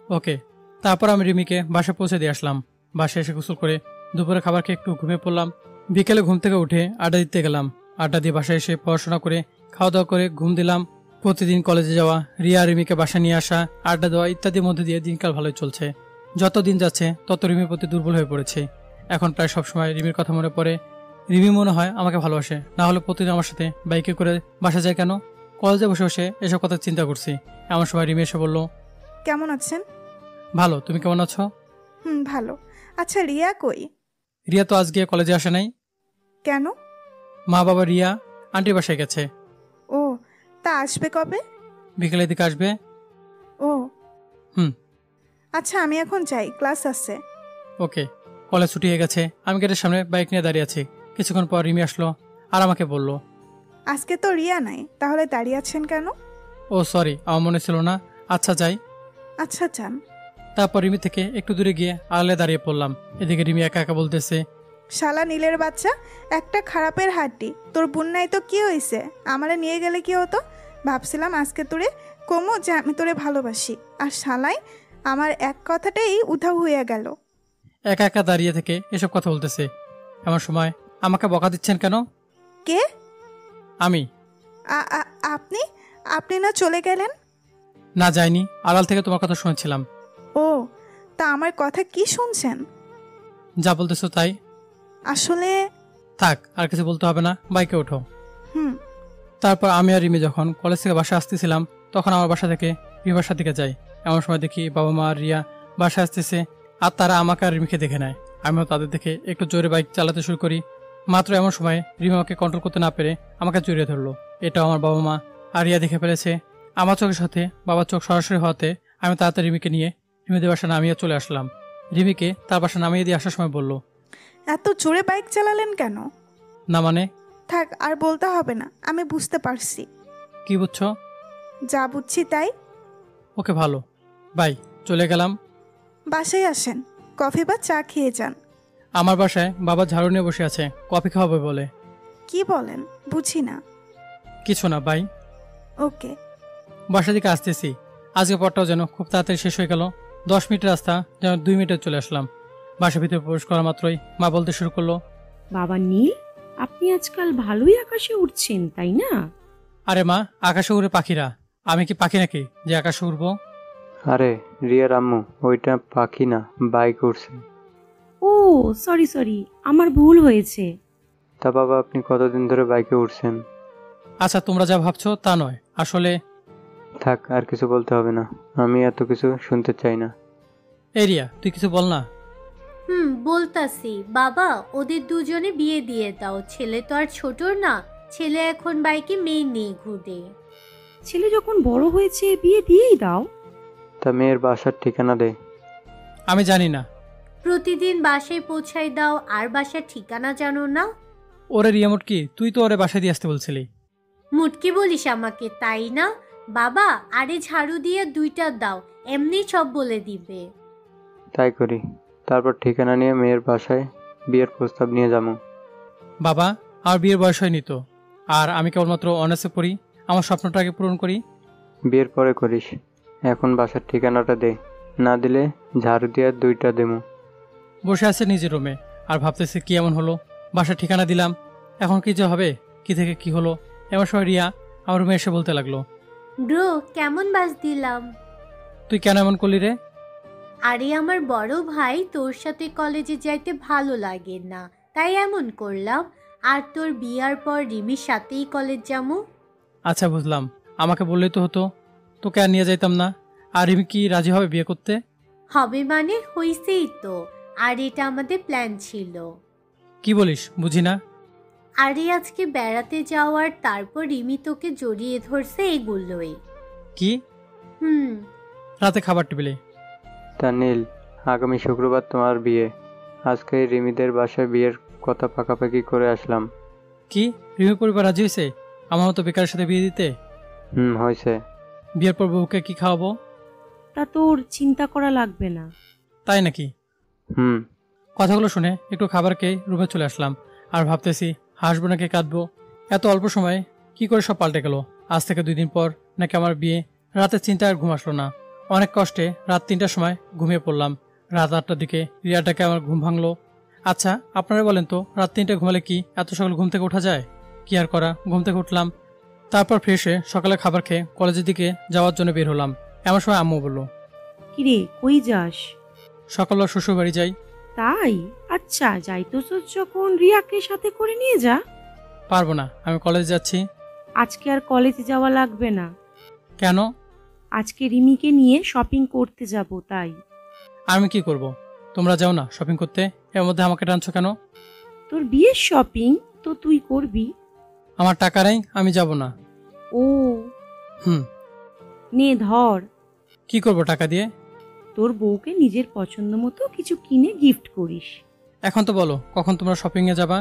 ওকে। তারপর আমি রিমিকে বাসায় পৌঁছে দিয়ে আসলাম। বাসায় এসে গোসল করে দুপুরে খাবার খেয়ে একটু ঘুমিয়ে পড়লাম। বিকেলে ঘুম থেকে উঠে আড্ডা দিতে গেলাম। আড্ডা দিয়ে বাসায় এসে পড়াশোনা করে খাওয়া দাওয়া করে ঘুম দিলাম। প্রতিদিন কলেজে যাওয়া, রিয়া রিমিকে বাসা নিয়ে আসা, আড্ডা দেওয়া ইত্যাদির মধ্যে দিয়ে দিনকাল ভালোই চলছে। যত দিন যাচ্ছে তত রিমির প্রতি দুর্বল হয়ে পড়েছে। এখন প্রায় সবসময় রিমির কথা মনে পড়ে। রিমি মনে হয় আমাকে ভালোবাসে, না হলে প্রতিদিন আমার সাথে বাইকে করে বাসা যায় কেন? কলেজে বসে বসে এসব কথা চিন্তা করছি। এমন সময় রিমি এসে বলল, কেমন আছেন? ভালো, তুমি কেমন আছো? ভালো। আচ্ছা, রিয়া কই? রিয়া তো আজকে কলেজে আসে নাই। কেন? মা বাবা রিয়া আন্টির বাসায় গেছে। ও, তা আসবে কবে? বিকেলের দিকে আসবে। ও হুম। আচ্ছা, আমি এখন যাই, ক্লাস আছে। ওকে। কলেজ ছুটি হয়ে গেছে। আমি গেটের সামনে বাইক নিয়ে দাঁড়িয়ে আছি। কিছুক্ষণ পর রিমি আসলো আর আমাকে বলল, আজকে তো রিয়া নাই, তাহলে দাঁড়িয়ে আছেন কেন? ও সরি, আমার মনে ছিল না। আচ্ছা যাই। আচ্ছা, যান। তারপর রিমি থেকে একটু দূরে গিয়ে আড়ালে দাঁড়িয়ে পড়লাম। এদিকে রিমি একা একা বলতেছে, শালা নীলের বাচ্চা, একটা খারাপের হাড্ডি। তোর বুন্নাই তো কি হয়েছে? আমারে নিয়ে গেলে কি হতো? ভাবছিলাম আজকে তোরে কমো যে আমি তোরে ভালোবাসি, আর শালাই আমার এক কথাটাই উধাও হইয়া গেল। একা একা দাঁড়িয়ে থেকে এসব কথা বলতেছে। এমন সময় আমাকে বকা দিচ্ছেন কেন? কে? আমি। আপনি? আপনি না চলে গেলেন? না, যাইনি, আড়াল থেকে তোমার কথা শুনছিলাম। ও, তা আমার কথা কি শুনছেন? যা বলতেছো তাই। আসলে থাক, আর কিছু বলতে হবে না, বাইকে ওঠো। হুম। তারপর আমি আর রিমি যখন কলেজ থেকে বাসা আসতেছিলাম, তখন আমার বাসা থেকে রিমি বাসার দিকে যাই। এমন সময় দেখি বাবা মা আর রিয়া বাসা আসতেছে, আর তারা আমাকে আর রিমিকে দেখে নেয়। আমিও তাদের দেখে একটু জোরে বাইক চালাতে শুরু করি। মাত্র এমন সময় রিমি আমাকে কন্ট্রোল করতে না পেরে আমাকে জড়িয়ে ধরলো। এটাও আমার বাবা মা আর রিয়া দেখে ফেলেছে। আমার চোখের সাথে বাবার চোখ সরাসরি হওয়াতে আমি তাড়াতাড়ি রিমিকে নিয়ে রিমিদের বাসা নামিয়ে চলে আসলাম। রিমিকে তার বাসা নামিয়ে দিয়ে আসার সময় বলল, এত জোরে বাইক চালালেন কেন? না মানে? থাক, আর বলতে হবে না, আমি বুঝতে পারছি। কি বুঝছো? যা বুঝছি তাই। ওকে, ভালো, বাই, চলে গেলাম। বাসায় আসেন, কফি বা চা খেয়ে যান। আমার বাসায় বাবা ঝাড়ু নিয়ে বসে আছে, কফি খাওয়াবে বলে। কি বলেন? বুঝি না। কিছু না, বাই। ওকে। বাসা দিকে আসতেছি। আজকে পরটাও যেন খুব তাড়াতাড়ি শেষ হয়ে গেল। 10 মিনিটের রাস্তা যেন 2 মিনিটে চলে আসলাম। বাসার ভিতরে প্রবেশ করা মাত্রই মা বলতে শুরু করলো, বাবা নীল, আপনি আজকাল ভালোই আকাশে উঠছেন তাই না? আরে মা, আকাশে উড়ে পাখিরা, আমি কি পাখি নাকি যে আকাশে উড়বো? আরে রিয়ার আম্মু, ওইটা পাখি না, বাইক উঠছে। ও সরি, আমার ভুল হয়েছে। তা বাবা, আপনি কতদিন ধরে বাইকে উঠছেন? আচ্ছা, তোমরা যা ভাবছো তা নয়, আসলে। থাক, আর কিছু বলতে হবে না, আমি এত কিছু শুনতে চাই না। এই রিয়া, তুই কিছু বল না। বলতাছি বাবা, ওদের দুজনে বিয়ে দিয়ে দাও। ছেলে তো আর ছোট না, ছেলে এখন বাইকে মেয়ে নিয়ে ঘুরে। ছেলে যখন বড় হয়েছে বিয়ে দিয়েই দাও। তা মেয়ের বাসার ঠিকানা দে। আমি জানি না। প্রতিদিন বাসায় পৌঁছাই দাও আর বাসার ঠিকানা জানো না? ওরে রিয়া মুটকি, তুই তো ওরে বাসায় দিয়ে আসতে বলছিলি। মুটকি বলিস আমাকে, তাই না? বাবা, আরে ঝাড়ু দিয়ে 2টা দাও, এমনি সব বলে দিবে। তাই করি। তারপর ঠিকানা নিয়ে মেয়ের বাসায় বিয়ের প্রস্তাব নিয়ে যাবো। বাবা, আমার বিয়ের বয়স হয়নি তো, আর আমি কেবলমাত্র অনার্সে পড়ি। আমার স্বপ্নটাকে পূরণ করি। বিয়ের পরে করিস, এখন বাসার ঠিকানাটা দে, না দিলে ঝাড়ু দিয়ে 2টা দেবো। বসে আছে নিজের রুমে আর ভাবতেছে কি এমন হলো, বাসার ঠিকানা দিলাম, এখন কি যে হবে, কি থেকে কি হলো। এমন সময় রিয়া আমার রুমে এসে বলতে লাগলো, ব্রো, কেমন বাস দিলাম? তুই কেন এমন করলি রে? আরে আমার বড় ভাই, তোর সাথে কলেজে যাইতে ভালো লাগে না, তাই এমন করলাম। আর তোর বিয়ার পর রিমির সাথেই কলেজ যাবো। আচ্ছা বুঝলাম, আমাকে বললেই তো হতো, তোকে আর নিয়ে যাইতাম না। আর রিমি কি রাজি হবে বিয়ে করতে? হবে মানে হইছেই তো, আর এটা আমাদের প্ল্যান ছিল। কি বলিস, বুঝি না। আরে আজকে বেড়াতে যাওয়ার, তারপর রিমি তোকে জড়িয়ে ধরছে, এগুলোই। কি? রাতে খাবার টেবিলে। তা নীল, আগামী শুক্রবার তোমার বিয়ে। আজকে রিমিদের বাসায় বিয়ের কথা পাকাপাকি করে আসলাম। কি, রিমি পরিবার রাজি হয়েছে আমার মতো বেকারের সাথে বিয়ে দিতে? হয়েছে। বিয়ের পর বউকে কি খাওয়াবো? তা তোর চিন্তা করা লাগবে না। তাই নাকি? কথাগুলো শুনে একটু খাবার খেয়ে রুমে চলে আসলাম আর ভাবতেছি হাসবো নাকি কাঁদবো। এত অল্প সময়ে কি করে সব পাল্টে গেল। আজ থেকে 2 দিন পর নাকি আমার বিয়ে। রাতের চিন্তা আর ঘুম আসলো না। অনেক কষ্টে রাত 3টার সময় ঘুমিয়ে পড়লাম। রাত 8টার দিকে রিয়াটাকে আমার ঘুম ভাঙলো। আচ্ছা আপনারা বলেন তো, রাত 3টায় ঘুমালে কি এত সকাল ঘুম থেকে ওঠা যায়? কি আর করা, ঘুম থেকে উঠলাম। তারপর ফ্রেশ হয়ে সকালে খাবার খেয়ে কলেজের দিকে যাওয়ার জন্য বের হলাম। এমন সময় আম্মু বলল, কিরে কই যাস? সকালে শ্বশুর বাড়ি যাই। তাই? আচ্ছা, যাইতোস যখন রিয়াকে সাথে করে নিয়ে যা। পারবো না, আমি কলেজে যাচ্ছি। আজকে আর কলেজে যাওয়া লাগবে না। কেন? আজকে রিমিকে নিয়ে শপিং করতে যাব, তাই। আমি কি করব? তোমরা যাও না শপিং করতে, এর মধ্যে আমাকে টানছো কেন? তোর বিয়ের শপিং তো তুই করবি। আমার টাকা নেই, আমি যাব না। ও নে ধর। কি করব টাকা দিয়ে? তোর বউকে নিজের পছন্দ মতো কিছু কিনে গিফট করিস। এখন তো বলো কখন তোমরা শপিং এ যাবা?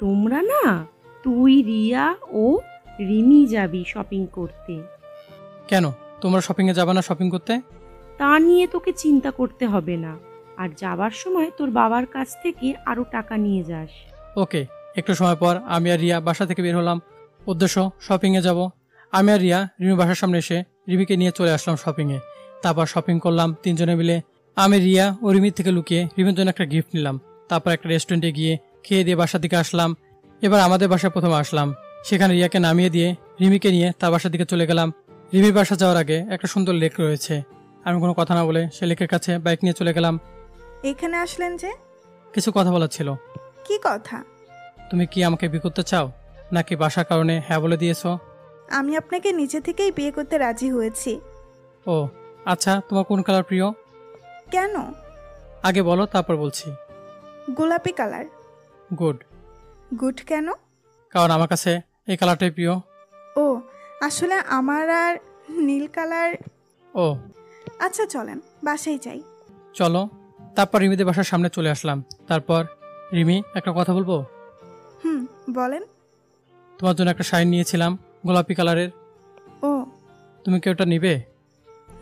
তোমরা না, তুই, রিয়া ও রিমি যাবি শপিং করতে। কেন, তোমরা শপিং এ যাবা না শপিং করতে? তা নিয়ে তোকে চিন্তা করতে হবে না। আর যাবার সময় তোর বাবার কাছ থেকে আরো টাকা নিয়ে যাস। ওকে। একটু সময় পর আমি আর রিয়া বাসা থেকে বের হলাম। উদ্দেশ্য শপিং এ যাব। আমি আর রিয়া রিমি বাসার সামনে এসে রিমিকে নিয়ে চলে আসলাম শপিং এ। তারপর শপিং করলাম 3 জনে মিলে। আমি, রিয়া ও রিমির থেকে লুকিয়ে রিমির জন্য একটা গিফট নিলাম। তারপর একটা রেস্টুরেন্টে গিয়ে খেয়ে দিয়ে বাসার দিকে আসলাম। এবার আমাদের বাসায় প্রথমে আসলাম। সেখানে রিয়াকে নামিয়ে দিয়ে রিমিকে নিয়ে তার বাসার দিকে চলে গেলাম। রিমির বাসা যাওয়ার আগে একটা সুন্দর লেক রয়েছে। আমি কোনো কথা না বলে সে লেকের কাছে বাইক নিয়ে চলে গেলাম। এখানে আসলেন যে? কিছু কথা বলার ছিল। কি কথা? তুমি কি আমাকে বিয়ে করতে চাও, নাকি বাসার কারণে হ্যাঁ বলে দিয়েছো? আমি আপনাকে নিজে থেকেই বিয়ে করতে রাজি হয়েছি। ও আচ্ছা, তোমার কোন কালার প্রিয়? কেন? আগে বলো, তারপর বলছি। গোলাপি কালার। গুড। গুড কেন? কারণ আমার কাছে এই কালারটাই প্রিয়। ও আসলে আমার আর নীল কালার। ও আচ্ছা চলেন বাসায় যাই। চলো। তারপর রিমিদের বাসার সামনে চলে আসলাম। তারপর, রিমি একটা কথা বলবো? বলেন। তোমার জন্য একটা শাড়ি নিয়েছিলাম গোলাপি কালারের। ও তুমি কি ওটা নিবে?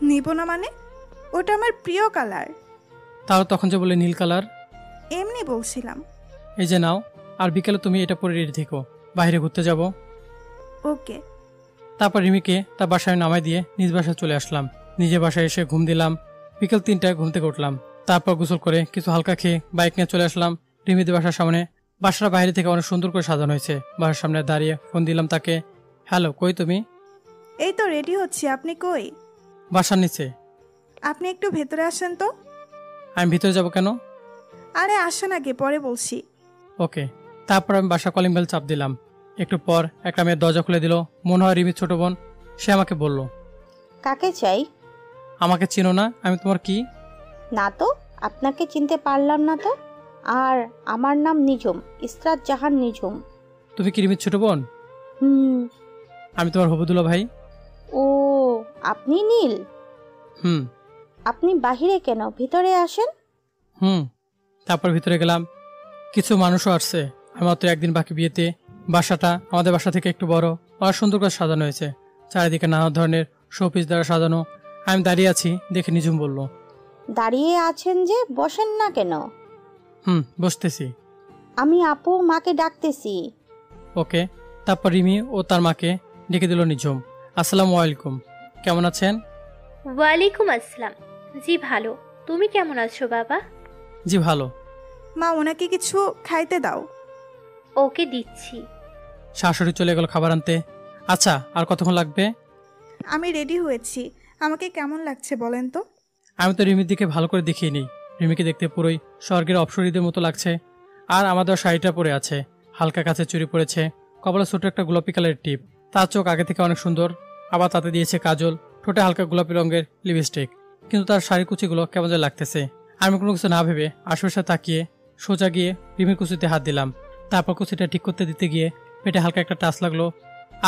নিব না মানে? ওটা আমার প্রিয় কালার। তাহলে তখন যে বলে নীল কালার। এমনি বলছিলাম। এই যে নাও, আর বিকেলে তুমি এটা পরে রেডি থেকো, বাইরে ঘুরতে যাব। ওকে। তারপর রিমিকে তার বাসায় নামাই দিয়ে নিজ বাসায় চলে আসলাম। নিজের বাসায় এসে ঘুম দিলাম। বিকেল 3টায় ঘুম থেকে উঠলাম। তারপর গোসল করে কিছু হালকা খেয়ে বাইক নিয়ে চলে আসলাম রিমিদের বাসার সামনে। বাসার বাইরে থেকে অনেক সুন্দর করে সাজানো হয়েছে। বাসার সামনে দাঁড়িয়ে ফোন দিলাম তাকে। হ্যালো, কই তুমি? এই তো রেডি হচ্ছি, আপনি কই? বাসার নিচে। আপনি একটু ভেতরে আসেন তো। আমি ভিতরে যাব কেন? আরে আসেন আগে, পরে বলছি। ওকে। তারপর আমি বাসা কলিং বেল চাপ দিলাম। একটু পর একটা মেয়ের দরজা খুলে দিল। মনে হয় রিমির ছোট বোন। সে আমাকে বলল, কাকে চাই? আমাকে চিনো না? আমি তোমার কি? না তো, আপনাকে চিনতে পারলাম না তো। আর আমার নাম নিঝুম, ইসরাত জাহান নিঝুম। তুমি কি রিমির ছোট বোন? হুম। আমি তোমার হবুদুল্লাহ ভাই। ও, আপনি নীল? হুম। আপনি বাহিরে কেন, ভিতরে আসেন। তারপর ভিতরে গেলাম। কিছু মানুষও আসছে। আমার তো একদিন বাকি বিয়েতে। বাসাটা আমাদের বাসা থেকে একটু বড়, আর সুন্দর করে সাজানো হয়েছে। চারিদিকে নানা ধরনের শোপিস দ্বারা সাজানো। আমি দাঁড়িয়ে আছি দেখে নিঝুম বলল, দাঁড়িয়ে আছেন যে, বসেন না কেন? বসতেছি। আমি আপু মাকে ডাকতেছি। ওকে। তারপর রিমি ও তার মাকে ডেকে দিল নিঝুম। আসসালামু আলাইকুম, কেমন আছেন? ওয়ালাইকুম আসসালাম। জি ভালো, তুমি কেমন আছো বাবা? জি ভালো। মা, ওনাকে কিছু খাইতে দাও। ওকে দিচ্ছি। শাশুড়ি চলে গেল খাবার আনতে। আচ্ছা, আর কতক্ষণ লাগবে? আমি রেডি হয়েছি, আমাকে কেমন লাগছে বলেন তো? আমি তো রিমির দিকে ভালো করে দেখিয়ে নিই। রিমিকে দেখতে পুরোই স্বর্গের অপ্সরীদের মতো লাগছে। আর আমাদের শাড়িটা পরে আছে, হালকা কাছে চুড়ি পরেছে, কপালে ছোট একটা গোলাপি কালারের টিপ। তার চোখ আগে থেকে অনেক সুন্দর, আবার তাতে দিয়েছে কাজল, ঠোঁটে হালকা গোলাপি রঙের লিপস্টিক। কিন্তু তার শাড়ি কুচিগুলো কেমন যেন লাগতেছে। আমি কোনো কিছু না ভেবে আশেপাশে তাকিয়ে সোজা গিয়ে রিমির কুচিতে হাত দিলাম। তারপর কুচিটা ঠিক করতে দিতে গিয়ে পেটে হালকা একটা টাচ লাগলো,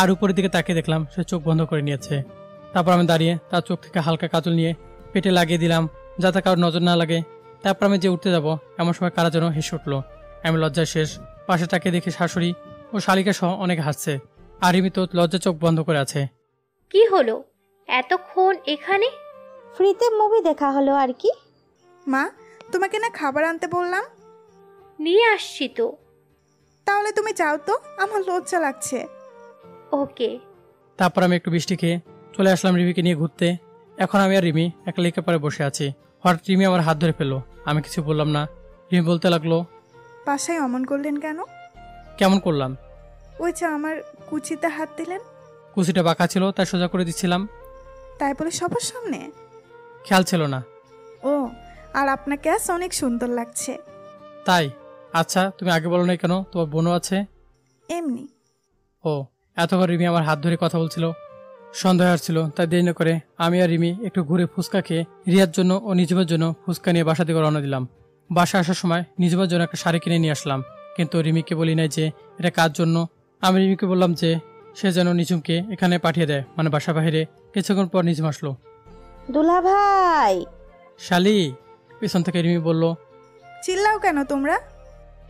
আর উপরের দিকে তাকিয়ে দেখলাম সে চোখ বন্ধ করে নিয়েছে। তারপর আমি দাঁড়িয়ে তার চোখ থেকে হালকা কাজল নিয়ে পেটে লাগিয়ে দিলাম, যাতে কারোর নজর না লাগে। তারপর আমি যে উঠতে যাব, এমন সময় কারা যেন হেসে উঠলো। আমি লজ্জায় শেষ। পাশে তাকিয়ে দেখি শাশুড়ি ও শালিকা সহ অনেক হাসছে, আর রিমি তো লজ্জা চোখ বন্ধ করে আছে। কি হলো এতক্ষণ এখানে? ফ্রিতে মুভি দেখা হলো আর কি। মা, তোমাকে না খাবার আনতে বললাম? নিয়ে আসছি তো। তাহলে তুমি যাও তো, আমার লজ্জা লাগছে। ওকে। তারপর আমি একটু বৃষ্টি খেয়ে চলে আসলাম রিমিকে নিয়ে ঘুরতে। এখন আমি আর রিমি একটা লেকের পাড়ে বসে আছি। হঠাৎ রিমি আমার হাত ধরে ফেললো। আমি কিছু বললাম না। রিমি বলতে লাগলো, বাসায় অমন করলেন কেন? কেমন করলাম? ওই যে আমার কুচিতে হাত দিলেন। কুচিটা বাঁকা ছিল, তাই সোজা করে দিচ্ছিলাম। তাই বলে সবার সামনে? খেয়াল ছিল না। ও, আর আপনাকে আজ অনেক সুন্দর লাগছে। তাই? আচ্ছা, তুমি আগে বলো না কেন তোমার বোনও আছে? এমনি। ও, এতক্ষণ রিমি আমার হাত ধরে কথা বলছিল। সন্দেহ আসছিল, তাই দেরি না করে আমি আর রিমি একটু ঘুরে ফুচকা খেয়ে রিয়ার জন্য ও নিজুমের জন্য ফুচকা নিয়ে বাসা থেকে রওনা দিলাম। বাসা আসার সময় নিজুমের জন্য একটা শাড়ি কিনে নিয়ে আসলাম, কিন্তু রিমিকে বলি নাই যে এটা কার জন্য। আমি রিমিকে বললাম যে সে যেন নিজুমকে এখানে পাঠিয়ে দেয়, মানে বাসা বাহিরে। কিছুক্ষণ পর নিজুম আসলো। দুলা ভাই। শালি, পিছন থেকে রিমি বলল। চিল্লাও কেন তোমরা?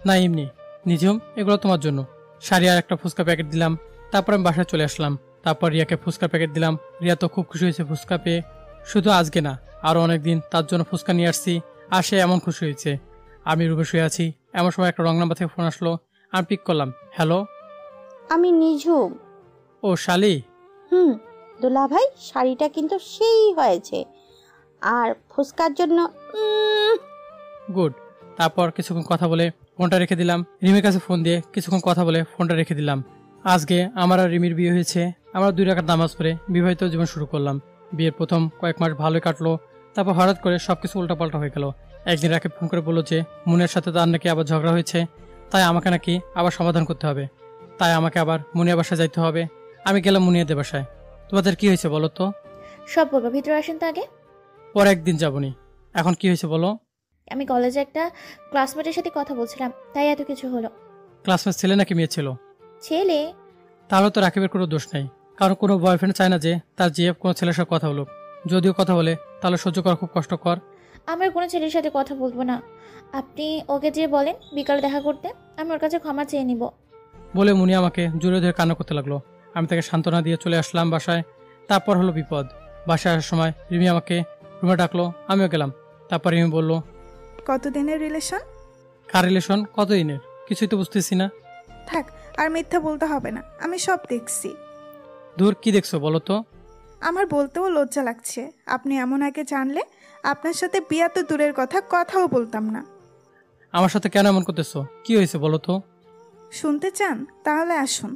না এমনি। নিজুম, এগুলো তোমার জন্য। শাড়ি আর একটা ফুচকা প্যাকেট দিলাম। তারপর আমি বাসায় চলে আসলাম। তারপর রিয়াকে ফুচকা প্যাকেট দিলাম। রিয়া তো খুব খুশি হয়েছে ফুচকা পেয়ে। শুধু আজকে না, আরও অনেকদিন তার জন্য ফুচকা নিয়ে আসছি, আর সে এমন খুশি হয়েছে। আমি রুমে শুয়ে আছি, এমন সময় একটা রং নাম্বার থেকে ফোন আসলো। আমি পিক করলাম। হ্যালো, আমি নিঝুম। ও শালি। দুলা ভাই, শাড়িটা কিন্তু সেই হয়েছে, আর ফুচকার জন্য গুড। তারপর কিছুক্ষণ কথা বলে ফোনটা রেখে দিলাম। রিমির কাছে ফোন দিয়ে কিছুক্ষণ কথা বলে ফোনটা রেখে দিলাম। আজকে আমার আর রিমির বিয়ে হয়েছে। আমরা 2 রাকাত নামাজ পড়ে বিবাহিত জীবন শুরু করলাম। বিয়ের প্রথম কয়েক মাস ভালোই কাটলো। তারপর হঠাৎ করে সবকিছু উল্টাপাল্টা হয়ে গেল। একদিন রাকিব ফোন করে বললো যে মুনের সাথে তার নাকি আবার ঝগড়া হয়েছে, তাই আমাকে নাকি আবার সমাধান করতে হবে। তাই আমাকে আবার মুনিয়া বাসায় যাইতে হবে। আমি গেলাম মুনিয়াদের বাসায়। তোমাদের কি হয়েছে বলো তো? সব বলবো, ভিতরে আসেন তো আগে। পরে একদিন যাবনি। এখন কি হয়েছে বলো? আমি কলেজে একটা ক্লাসমেটের সাথে কথা বলছিলাম, তাই এত কিছু হলো। ক্লাসমেট ছেলে নাকি মেয়ে ছিল? ছেলে। তাহলে তো রাকিবের কোনো দোষ নাই, কারণ কোনো বয়ফ্রেন্ড চায় না যে তার জিএফ কোনো ছেলের সাথে কথা বলুক। যদিও কথা বলে, তাহলে সহ্য করা খুব কষ্টকর। আমার কোনো ছেলের সাথে কথা বলবো না। আপনি ওকে যে বলেন বিকালে দেখা করতে, আমি ওর কাছে ক্ষমা চেয়ে নিব। বলে মুনি আমাকে জোরে ধরে কান্না করতে লাগলো। আমি তাকে সান্ত্বনা দিয়ে চলে আসলাম বাসায়। তারপর হলো বিপদ। বাসায় আসার সময় রিমি আমাকে রুমে ডাকলো, আমিও গেলাম। তারপর রিমি বলল, কতদিনের রিলেশন? কার রিলেশন? কতদিনের? কিছুই তো বুঝতেছি না। থাক, আর মিথ্যা বলতে হবে না, আমি সব দেখছি। দূর, কি দেখছো বলো তো? আমার বলতেও লজ্জা লাগছে। আপনি এমন আগে জানলে আপনার সাথে বিয়া তো দূরের কথা, কথাও বলতাম না। আমার সাথে কেন এমন করতেছো? কি হয়েছে বলো তো? শুনতে চান? তাহলে আসুন।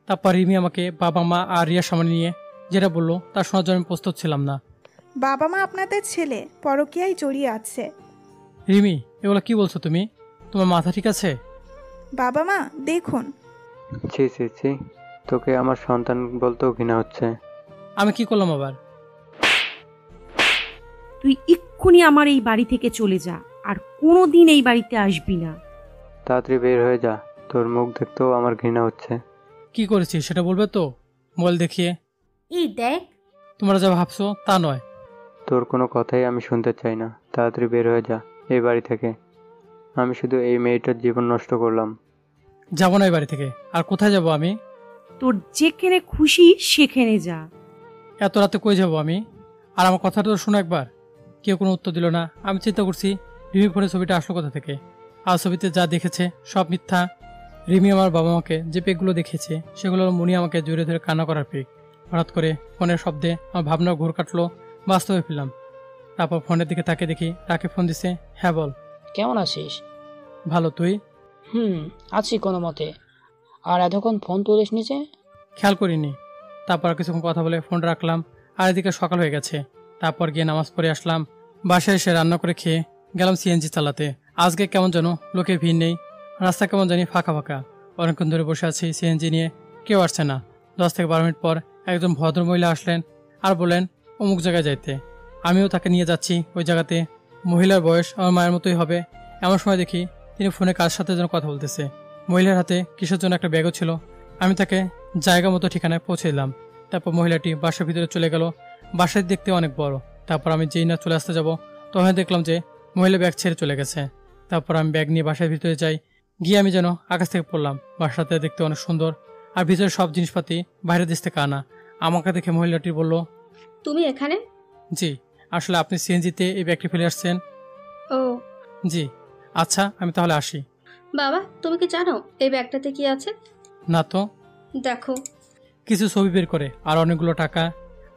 তারপর রিমি আমাকে বাবা মা আর রিয়ার সামনে নিয়ে যেটা বললো তা শোনার জন্য আমি প্রস্তুত ছিলাম না। বাবা মা আপনাদের ছেলে পরকীয়ায় জড়িয়ে আছে। রিমি, এগুলো কি বলছো তুমি? তোমার মাথা ঠিক আছে? বাবা মা দেখুন। ছি ছি ছি, তোকে আমার সন্তান বলতেও ঘৃণা হচ্ছে। আমি কি করলাম আবার? তুই একটু এক্ষুনি আমার এই বাড়ি থেকে চলে যা, আর কোনোদিন এই বাড়িতে আসবি না। তাড়াতাড়ি বের হয়ে যা, তোর মুখ দেখতেও আমার ঘৃণা হচ্ছে। কি করেছিস সেটা বলবে তো? মোবাইল দেখিয়ে। এই দেখ, তোমরা যা ভাবছো তা নয়। তোর কোনো কথাই আমি শুনতে চাই না, তাড়াতাড়ি বের হয়ে যা এই বাড়ি থেকে। আমি শুধু এই মেয়েটার জীবন নষ্ট করলাম। যাবো না এই বাড়ি থেকে। আর কোথায় যাব আমি? তোর যেখানে খুশি সেখানে যা। এত রাতে কই যাব আমি? আর আমার কথাটা তো শোনো একবার। কেউ কোনো উত্তর দিল না। আমি চিন্তা করছি রিমি ফোনের ছবিটা আসলো কোথা থেকে। আর ছবিতে যা দেখেছে সব মিথ্যা। রিমি আমার বাবা মাকে যে পেকগুলো দেখেছে সেগুলো মুনি আমাকে জোরে ধরে কান্না করার পেক। হঠাৎ করে ফোনের শব্দে আমার ভাবনার ঘোর কাটলো, বাস্তবে ফেললাম। তারপর ফোনের দিকে তাকে দেখি রাকে ফোন দিছে। হ্যাঁ বল। কেমন আছিস? ভালো, তুই? আছি কোনো মতে। আর এতক্ষণ ফোন তুলিস নিচে? খেয়াল করিনি। তারপর কিছুক্ষণ কথা বলে ফোন রাখলাম। আর এদিকে সকাল হয়ে গেছে। তারপর গিয়ে নামাজ পড়ে আসলাম। বাসায় এসে রান্না করে খেয়ে গেলাম সিএনজি চালাতে। আজকে কেমন যেন লোকের ভিড় নেই, রাস্তা কেমন জানি ফাঁকা ফাঁকা। অনেকক্ষণ ধরে বসে আছি সিএনজি নিয়ে, কেউ আসছে না। 10 থেকে 12 মিনিট পর একজন ভদ্রমহিলা আসলেন আর বললেন অমুক জায়গায় যাইতে। আমিও তাকে নিয়ে যাচ্ছি ওই জায়গাতে। মহিলার বয়স আমার মায়ের মতোই হবে। এমন সময় দেখি তিনি ফোনে কার সাথে যেন কথা বলতেছে। মহিলার হাতে কিসের জন্য একটা ব্যাগও ছিল। আমি তাকে জায়গা মতো ঠিকানায় পৌঁছে দিলাম। তারপর মহিলাটি বাসার ভিতরে চলে গেল। বাসায় দেখতে অনেক বড়। তারপর আমি যেই না চলে আসতে যাব তখন দেখলাম যে মহিলা ব্যাগ ছেড়ে চলে গেছে। তারপর আমি ব্যাগ নিয়ে বাসার ভিতরে যাই। গিয়ে আমি যেন আকাশ থেকে পড়লাম। বাসাতে দেখতে অনেক সুন্দর, আর ভিতরে সব জিনিসপাতি বাইরের দেশ থেকে আনা। আমাকে দেখে মহিলাটি বলল, তুমি এখানে? জি, আসলে আপনি সিএনজিতে এই ব্যাগটি ফেলে আসছেন। ও জি, আচ্ছা আমি তাহলে আসি। বাবা, তুমি কি জানো এই ব্যাগটাতে কি আছে? না তো। দেখো। কিছু ছবি বের করে আর অনেকগুলো টাকা।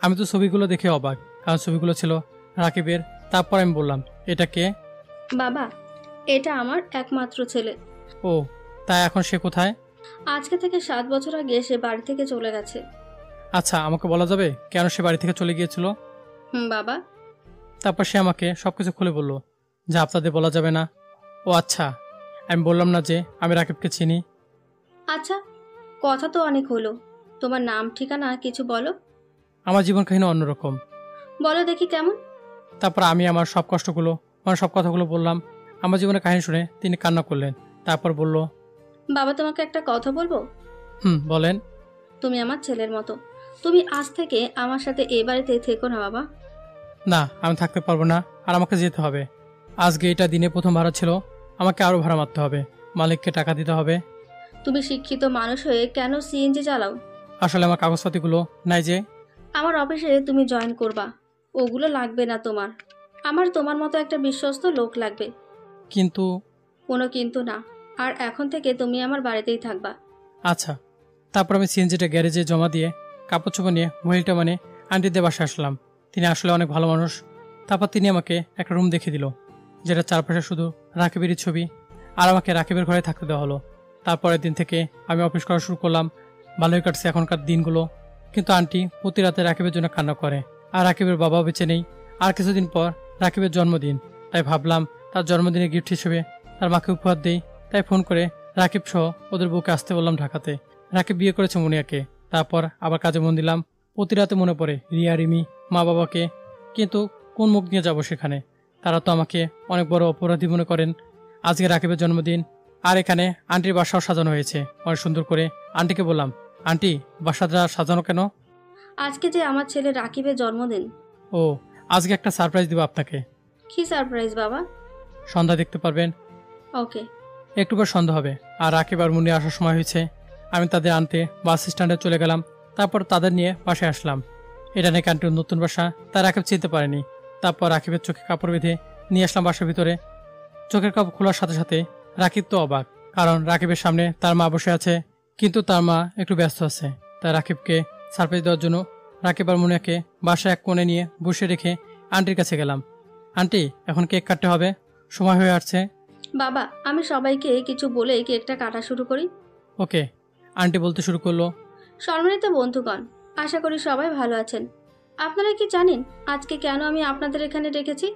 আমি তো ছবিগুলো দেখে অবাক, কারণ ছবিগুলো ছিল রাকিবের। তারপর আমি বললাম, এটা কে? বাবা, এটা আমার একমাত্র ছেলে। ও, তাই এখন সে কোথায়? আজকে থেকে 7 বছর আগে সে বাড়ি থেকে চলে গেছে। আচ্ছা, আমাকে বলা যাবে কেন সে বাড়ি থেকে চলে গিয়েছিল? বাবা। তারপর সে আমাকে সবকিছু খুলে বলল, যা আপনাদের বলা যাবে না। ও আচ্ছা, আমি বললাম না যে আমি রাকিবকে চিনি। আচ্ছা, কথা তো অনেক হলো, তোমার নাম ঠিকানা কিছু বলো। আমার জীবন কাহিনী অন্যরকম। বলো দেখি কেমন। তারপর আমি আমার সব কষ্টগুলো, আমার সব কথাগুলো বললাম। আমার জীবনের কাহিনী শুনে তিনি কান্না করলেন। তারপর বলল, বাবা তোমাকে একটা কথা বলবো? বলেন। তুমি আমার ছেলের মতো। তুমি আজ থেকে আমার সাথে এই বাড়িতে থেকো না বাবা। না, আমি থাকতে পারবো না, আর আমাকে যেতে হবে। আজকে এটা দিনে প্রথম ভাড়া ছিল, আমাকে আরো ভাড়া মারতে হবে, মালিককে টাকা দিতে হবে। তুমি শিক্ষিত মানুষ হয়ে কেন সিএনজি চালাও? আসলে আমার কাগজপাতিগুলো নাই যে। আমার অফিসে তুমি জয়েন করবা, ওগুলো লাগবে না তোমার। আমার তোমার মতো একটা বিশ্বস্ত লোক লাগবে। কিন্তু? কোনো কিন্তু না, আর এখন থেকে তুমি আমার বাড়িতেই থাকবা। আচ্ছা। তারপর আমি সিএনজিটা গ্যারেজে জমা দিয়ে কাপড় চোপড় নিয়ে মহিলাটা মানে আন্টিদের বাসায় আসলাম। তিনি আসলে অনেক ভালো মানুষ। তারপর তিনি আমাকে একটা রুম দেখিয়ে দিল, যেটা চারপাশে শুধু রাকিবেরই ছবি, আর আমাকে রাকিবের ঘরে থাকতে দেওয়া হলো। তারপরের দিন থেকে আমি অফিস করা শুরু করলাম। ভালোই কাটছে এখনকার দিনগুলো। কিন্তু আন্টি প্রতি রাতে রাকিবের জন্য কান্না করে, আর রাকিবের বাবাও বেঁচে নেই। আর কিছুদিন পর রাকিবের জন্মদিন, তাই ভাবলাম তার জন্মদিনের গিফট হিসেবে তার মাকে উপহার দেই। তাই ফোন করে রাকিব সহ ওদের বউকে আসতে বললাম ঢাকাতে। রাকিব বিয়ে করেছে মুনিয়াকে। তারপর আবার কাজে মন দিলাম। প্রতি রাতে মনে পড়ে রিয়া, রিমি, মা বাবাকে। কিন্তু কোন মুখ নিয়ে যাব সেখানে? তারা তো আমাকে অনেক বড় অপরাধী মনে করেন। আজকে রাকিবের জন্মদিন, আর এখানে আন্টির বাসাও সাজানো হয়েছে অনেক সুন্দর করে। আন্টিকে বললাম, আন্টি বাসাটা সাজানো কেন? আজকে যে আমার ছেলে রাকিবের জন্মদিন। ও, আজকে একটা সারপ্রাইজ দিব আপনাকে। কি সারপ্রাইজ বাবা? সন্ধ্যা দেখতে পারবেন। ওকে। একটু পর সন্ধ্যা হবে, আর রাকিব আর মুন্নি আসার সময় হয়েছে। আমি তাদের আনতে বাস স্ট্যান্ডে চলে গেলাম। তারপর তাদের নিয়ে বাসায় আসলাম। এটা নাকি আন্টির নতুন বাসা, তাই রাকিব চিনতে পারেনি। তারপর রাকিবের চোখে কাপড় বেঁধে নিয়ে আসলাম বাসার ভিতরে। চোখের কাপড় খোলার সাথে সাথে রাকিব তো অবাক, কারণ রাকিবের সামনে তার মা বসে আছে, কিন্তু তার মা একটু ব্যস্ত আছে। তাই রাকিবকে সারপ্রাইজ দেওয়ার জন্য রাকিব আর মুনিয়াকে বাসায় এক কোণে নিয়ে বসে রেখে আন্টির কাছে গেলাম। আন্টি, এখন কেক কাটতে হবে, সময় হয়ে আসছে। বাবা, আমি সবাইকে কিছু বলে কেকটা কাটা শুরু করি। ওকে। আন্টি বলতে শুরু করলো, সম্মানিত বন্ধুগণ, আশা করি সবাই ভালো আছেন। আপনারা কি জানেন আজকে কেন আমি আপনাদের এখানে ডেকেছি?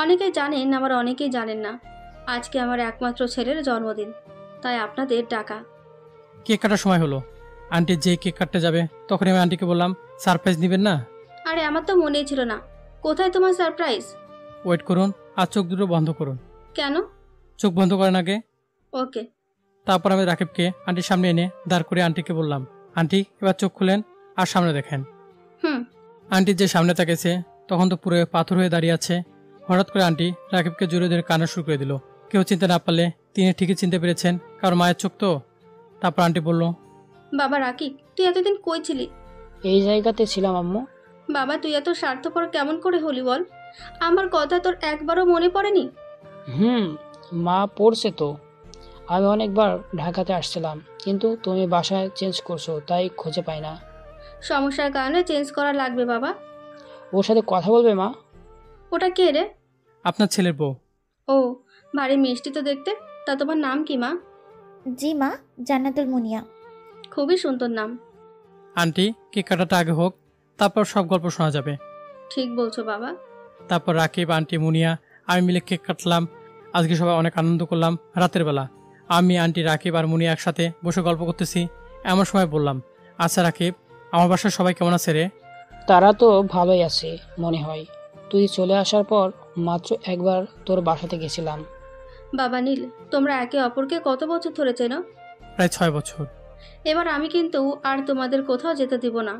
অনেকেই জানেন, আবার অনেকেই জানেন না। আজকে আমার একমাত্র ছেলের জন্মদিন, তাই আপনাদের ডাকা। কেক কাটার সময় হলো। আন্টি যে কেক কাটতে যাবে তখন আমি আন্টিকে বললাম, সারপ্রাইজ নেবেন না? আরে আমার তো মনেই ছিল না। কোথায় তোমার সারপ্রাইজ? ওয়েট করুন আর চোখ দুটো বন্ধ করুন। কেন? চোখ বন্ধ করেন আগে। ওকে। তারপর আমি রাকিবকে আন্টির সামনে এনে দাঁড় করে আন্টিকে বললাম, আন্টি এবার চোখ খুলেন আর সামনে দেখেন। হুম। আন্টি যে সামনে তাকিয়েছে তখন তো পুরো পাথর হয়ে দাঁড়িয়ে আছে। হঠাৎ করে আন্টি রাকিবকে জোরে ধরে কান্না শুরু করে দিল। কেউ চিনতে না পারলে তিনি ঠিকই চিনতে পেরেছেন, কারণ মায়ের চোখ তো। তারপর আন্টি বলল, বাবা রাকিব, তুই এতদিন কই ছিলি? এই জায়গাতে ছিলাম আম্মু। বাবা তুই এত স্বার্থপর কেমন করে হলি বল? আমার কথা তোর একবারও মনে পড়েনি? মা পড়ছে তো। আমি অনেকবার ঢাকাতে আসছিলাম, কিন্তু তুমি বাসায় চেঞ্জ করছো তাই খুঁজে পাই না। সমস্যার কারণে চেঞ্জ করা লাগবে বাবা। ওর সাথে কথা বলবে মা? ওটা কে রে? আপনার ছেলের বউ। ও, ভারী মিষ্টি তো দেখতে। তা তোমার নাম কি মা? জি মা, জান্নাতুল মুনিয়া। খুবই সুন্দর নাম। আন্টি কেক কাটাটা আগে হোক, তারপর সব গল্প শোনা যাবে। ঠিক বলছো বাবা। তারপর রাকিব, আন্টি, মুনিয়া আমি মিলে কেক কাটলাম। আজকে সবাই অনেক আনন্দ করলাম। রাতের বেলা আমি, আন্টি, রাকিব আর মুনিয়া একসাথে বসে গল্প করতেছি। এমন সময় বললাম, আচ্ছা রাকিব, আমার বাসার সবাই কেমন আছে রে? তারা তো ভালোই আছে মনে হয়। তুই চলে আসার পর মাত্র একবার তোর বাসাতে গেছিলাম। বাবা নীল, তোমরা একে অপরকে কত বছর ধরে চেনো? প্রায় 6 বছর। এবার আমি কিন্তু আর তোমাদের কোথাও যেতে দিব না।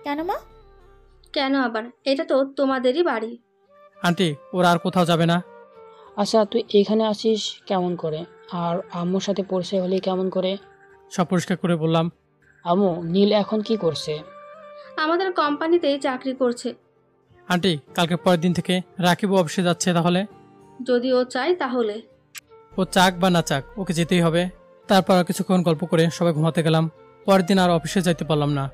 কেন মা? কেন আবার? এটা তো তোমাদেরই বাড়ি। আন্টি ওরা আর কোথাও যাবে না। আচ্ছা তুই এখানে আসিস কেমন করে, আর আম্মুর সাথে পরিচয় হলি কেমন করে? সব পরিষ্কার করে বললাম। আম্মু, নীল এখন কি করছে? আমাদের কোম্পানিতেই চাকরি করছে। আন্টি কালকে পরের দিন থেকে রাকিব অফিসে যাচ্ছে। তাহলে যদি ও চায় তাহলে। ও চাক বা না চাক ওকে যেতেই হবে। তারপর আর কিছুক্ষণ গল্প করে সবাই ঘুমাতে গেলাম। পরের দিন আর অফিসে যাইতে পারলাম না।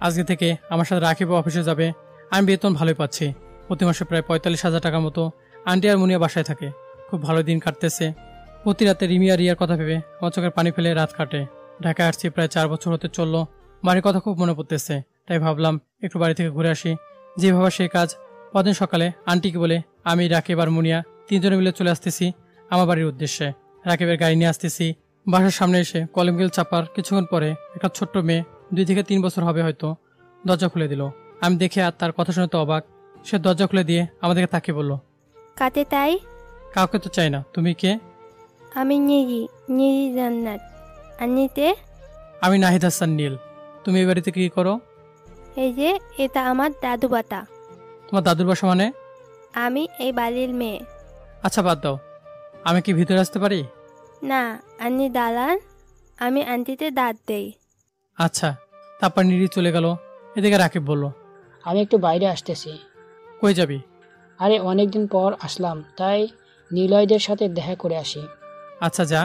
আজকে থেকে আমার সাথে রাকিব অফিসে যাবে। আমি বেতন ভালোই পাচ্ছি, প্রতি মাসে প্রায় 45,000 টাকার মতো। আন্টি আর মুনিয়া বাসায় থাকে, খুব ভালো দিন কাটতেছে। প্রতি রাতে রিমি আর রিয়ার কথা ভেবে আমার চোখের পানি ফেলে রাত কাটে। ঢাকায় আসছি প্রায় 4 বছর হতে চললো। বাড়ির কথা খুব মনে পড়তেছে, তাই ভাবলাম একটু বাড়ি থেকে ঘুরে আসি। যেভাবে সেই কাজ। পরদিন সকালে আন্টিকে বলে আমি, রাকিব আর মুনিয়া 3 জনে মিলে চলে আসতেছি আমার বাড়ির উদ্দেশ্যে। রাকিবের গাড়ি নিয়ে আসতেছি। বাসার সামনে এসে কলিং বেল চাপার কিছুক্ষণ পরে একটা ছোট্ট মেয়ে, 2 থেকে 3 বছর হবে হয়তো, দরজা খুলে দিল। আমি দেখে আর তার কথা শুনে তো অবাক। সে দরজা খুলে দিয়ে আমাদেরকে তাকিয়ে বলল, কাতে তাই? কাউকে তো চাই না, তুমি কে? আমি নিরি জান্নাত। আনিতে? আমি নাহিদ হাসান নীল। তুমি এই বাড়িতে কি করো? এই যে এটা আমার দাদু বাতা। তোমার দাদুর বাসা মানে? আমি এই বাড়ির মেয়ে। আচ্ছা বাদ দাও, আমি কি ভিতরে আসতে পারি? না, আনি দালান। আমি আন্টিতে দাঁত দেই। আচ্ছা। তারপর নিরি চলে গেল। এদিকে রাকিব বলল, আমি একটু বাইরে আসতেছি। কই যাবি? আরে অনেকদিন পর আসলাম, তাই নিলয়দের সাথে দেখা করে আসি। আচ্ছা যা।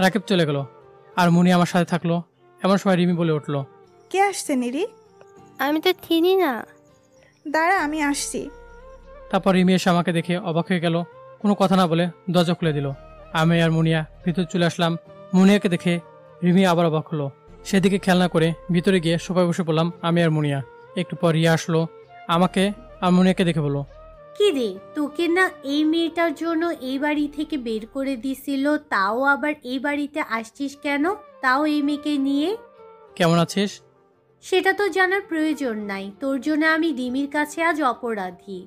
রাকিব চলে গেল আর মুনি আমার সাথে থাকলো। এমন সময় রিমি বলে উঠলো, কে আসছে নিরি? আমি তো চিনি না। দাঁড়া, আমি আসছি। তারপর রিমি এসে আমাকে দেখে অবাক হয়ে গেল। কোনো কথা না বলে দরজা খুলে দিল। আমি আর মুনিয়া ভিতরে চলে আসলাম। মুনিয়াকে দেখে রিমি আবার অবাক হলো। সেদিকে খেয়াল না করে ভিতরে গিয়ে সোফায় বসে পড়লাম আমি আর মুনিয়া। একটু পর রিয়া আসলো, আমাকে আর মুনিয়াকে দেখে বলো, কি রে, তোকে না এই মেয়েটার জন্য এই বাড়ি থেকে বের করে দিছিল, তাও আবার এই বাড়িতে আসছিস কেন, তাও এই মেয়েকে নিয়ে? কেমন আছিস? সেটা তো জানার প্রয়োজন নাই, তোর জন্য আমি রিমির কাছে আজ অপরাধী।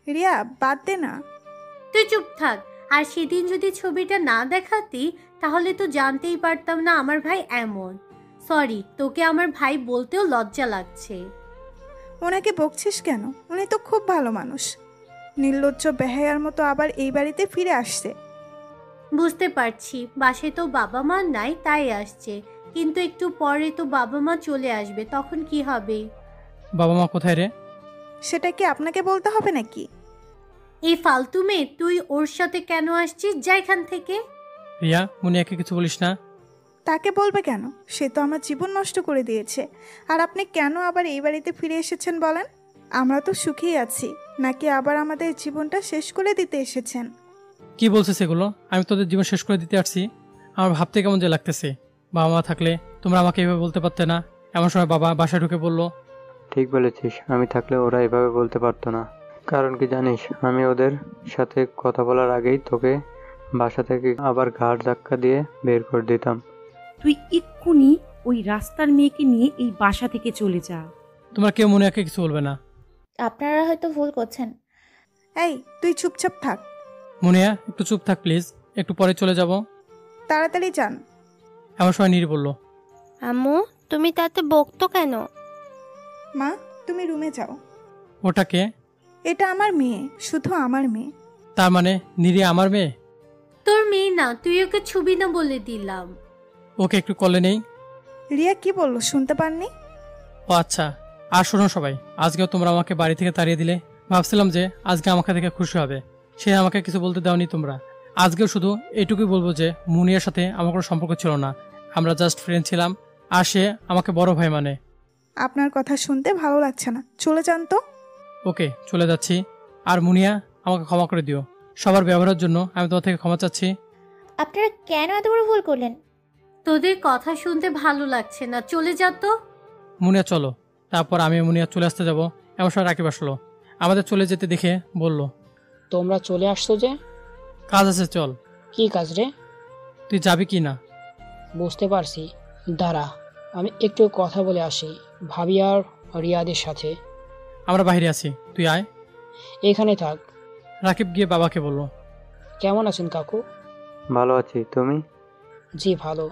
রিয়া বাদ দে না। তুই চুপ থাক। আর সেদিন যদি ছবিটা না দেখাতি তাহলে তো জানতেই পারতাম না আমার ভাই এমন। সরি, তোকে আমার ভাই বলতেও লজ্জা লাগছে। ওনাকে বকছিস কেন? উনি তো খুব ভালো মানুষ। নির্লজ্জ বেহায়ার মতো আবার এই বাড়িতে ফিরে আসছে। বুঝতে পারছি, বাসায় তো বাবা মা নাই তাই আসছে, কিন্তু একটু পরে তো বাবা মা চলে আসবে, তখন কি হবে? বাবা মা কোথায় রে? সেটা কি আপনাকে বলতে হবে নাকি? এই ফালতু মেয়ে, তুই ওর সাথে কেন আসছিস? যা এখান থেকে। রিয়া, মুনিয়াকে কিছু বলিস না। তাকে বলবে কেন? সে তো আমার জীবন নষ্ট করে দিয়েছে। আর আপনি কেন আবার এই বাড়িতে ফিরে এসেছেন বলেন? আমরা তো সুখেই আছি, নাকি আবার আমাদের জীবনটা শেষ করে দিতে এসেছেন? কি বলছিস এগুলো? আমি তোদের জীবন শেষ করে দিতে আসছি? আমার ভাবতে কেমন যে লাগতেছে। বাবা মা থাকলে তোমরা আমাকে এভাবে বলতে পারতে না। এমন সময় বাবা বাসায় ঢুকে বলল, ঠিক বলেছিস, আমি থাকলে ওরা এভাবে বলতে পারতো না। কারণ কি জানিস, আমি ওদের সাথে কথা বলার আগেই তোকে বাসা থেকে আবার ঘাড় ধাক্কা দিয়ে বের করে দিতাম। তুই এক্ষুনি ওই রাস্তার মেয়েকে নিয়ে এই বাসা থেকে চলে যা। তোমরা কেউ মুনিয়াকে কিছু বলবে না। আপনারা হয়তো ভুল করছেন। এই তুই চুপচাপ থাক। মুনিয়া একটু চুপ থাক প্লিজ, একটু পরে চলে যাব। তাড়াতাড়ি যান। এমন সময় নীর বলল, আম্মু তুমি তাতে বকতো কেন? মা তুমি রুমে যাও। ওটাকে? এটা আমার মেয়ে, শুধু আমার মেয়ে। তার মানে নীরি আমার মেয়ে? তোর মেয়ে না, তুই ওকে ছবি না বলে দিলাম। ওকে একটু কলে নেই। রিয়া কি বললো শুনতে পাননি? ও আচ্ছা। আর শোনো সবাই, আজকেও তোমরা আমাকে বাড়ি থেকে তাড়িয়ে দিলে। ভাবছিলাম যে আজকে আমাকে দেখে খুশি হবে, সে আমাকে কিছু বলতে দাওনি তোমরা। আজকেও শুধু এটুকুই বলবো যে মুনিয়ার সাথে আমার কোনো সম্পর্ক ছিল না, আমরা জাস্ট ফ্রেন্ড ছিলাম, আর সে আমাকে বড় ভাই মানে। আপনার কথা শুনতে ভালো লাগছে না, চলে যান তো। ওকে চলে যাচ্ছি। আর মুনিয়া আমাকে ক্ষমা করে দিও, সবার ব্যবহারের জন্য আমি তোমার থেকে ক্ষমা চাচ্ছি। আপনারা কেন এত বড় ভুল করলেন? তোদের কথা শুনতে ভালো লাগছে না, চলে যা তো। মুনিয়া চলো। তারপর আমি মুনিয়া চলে আসতে যাব, এমন সময় রাকিব আসলো। আমাদের চলে যেতে দেখে বলল, তোমরা চলে আসছো যে? কাজ আছে চল। কি কাজ রে? তুই যাবি কি না? বুঝতে পারছি, দাঁড়া আমি একটু কথা বলে আসি ভাবি আর রিয়াদের সাথে। আমরা বাইরে আছি, তুই আয়। এখানে থাক। রাকিব গিয়ে বাবাকে বলল, কেমন আছেন কাকু? ভালো আছি, তুমি? জি ভালো।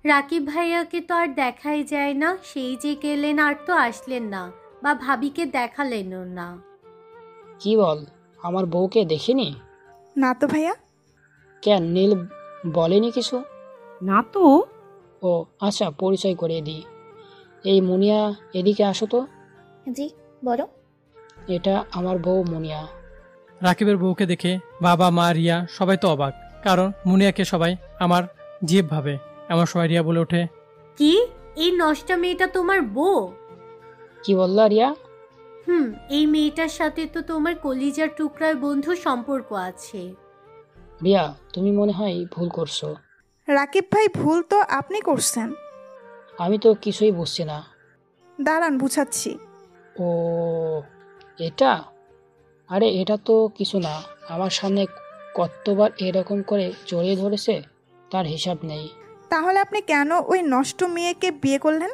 রাকিব ভাইয়াকে তো আর দেখাই যায় না, সেই যে গেলেন আর তো আসলেন না, বা ভাবিকে দেখালেন না। কি বল, আমার বউকে দেখিনি? না তো ভাইয়া। কেন, নীল বলেনি কিছু? না তো। ও আচ্ছা, পরিচয় করিয়ে দিই। এই মুনিয়া, এদিকে আসো তো। জি বলো। এটা আমার বউ মুনিয়া। রাকিবের বউকে দেখে বাবা মা রিয়া সবাই তো অবাক, কারণ মুনিয়াকে সবাই আমার জিভ ভাবে। এমন সময় রিয়া বলে ওঠে, কি এই নষ্টা মেয়েটা তোমার বউ? কি বললা রিয়া? এই মেয়েটার সাথে তো তোমার কলিজার টুকরার বন্ধু সম্পর্ক আছে। রিয়া তুমি মনে হয় ভুল করছো। রাকিব ভাই ভুল তো আপনি করছেন। আমি তো কিছুই বুঝছি না। দাঁড়ান বুঝাচ্ছি। ও এটা? আরে এটা তো কিছু না, আমার সামনে কতবার এরকম করে জড়িয়ে ধরেছে তার হিসাব নেই। তাহলে আপনি কেন ওই নষ্ট মেয়েকে বিয়ে করলেন?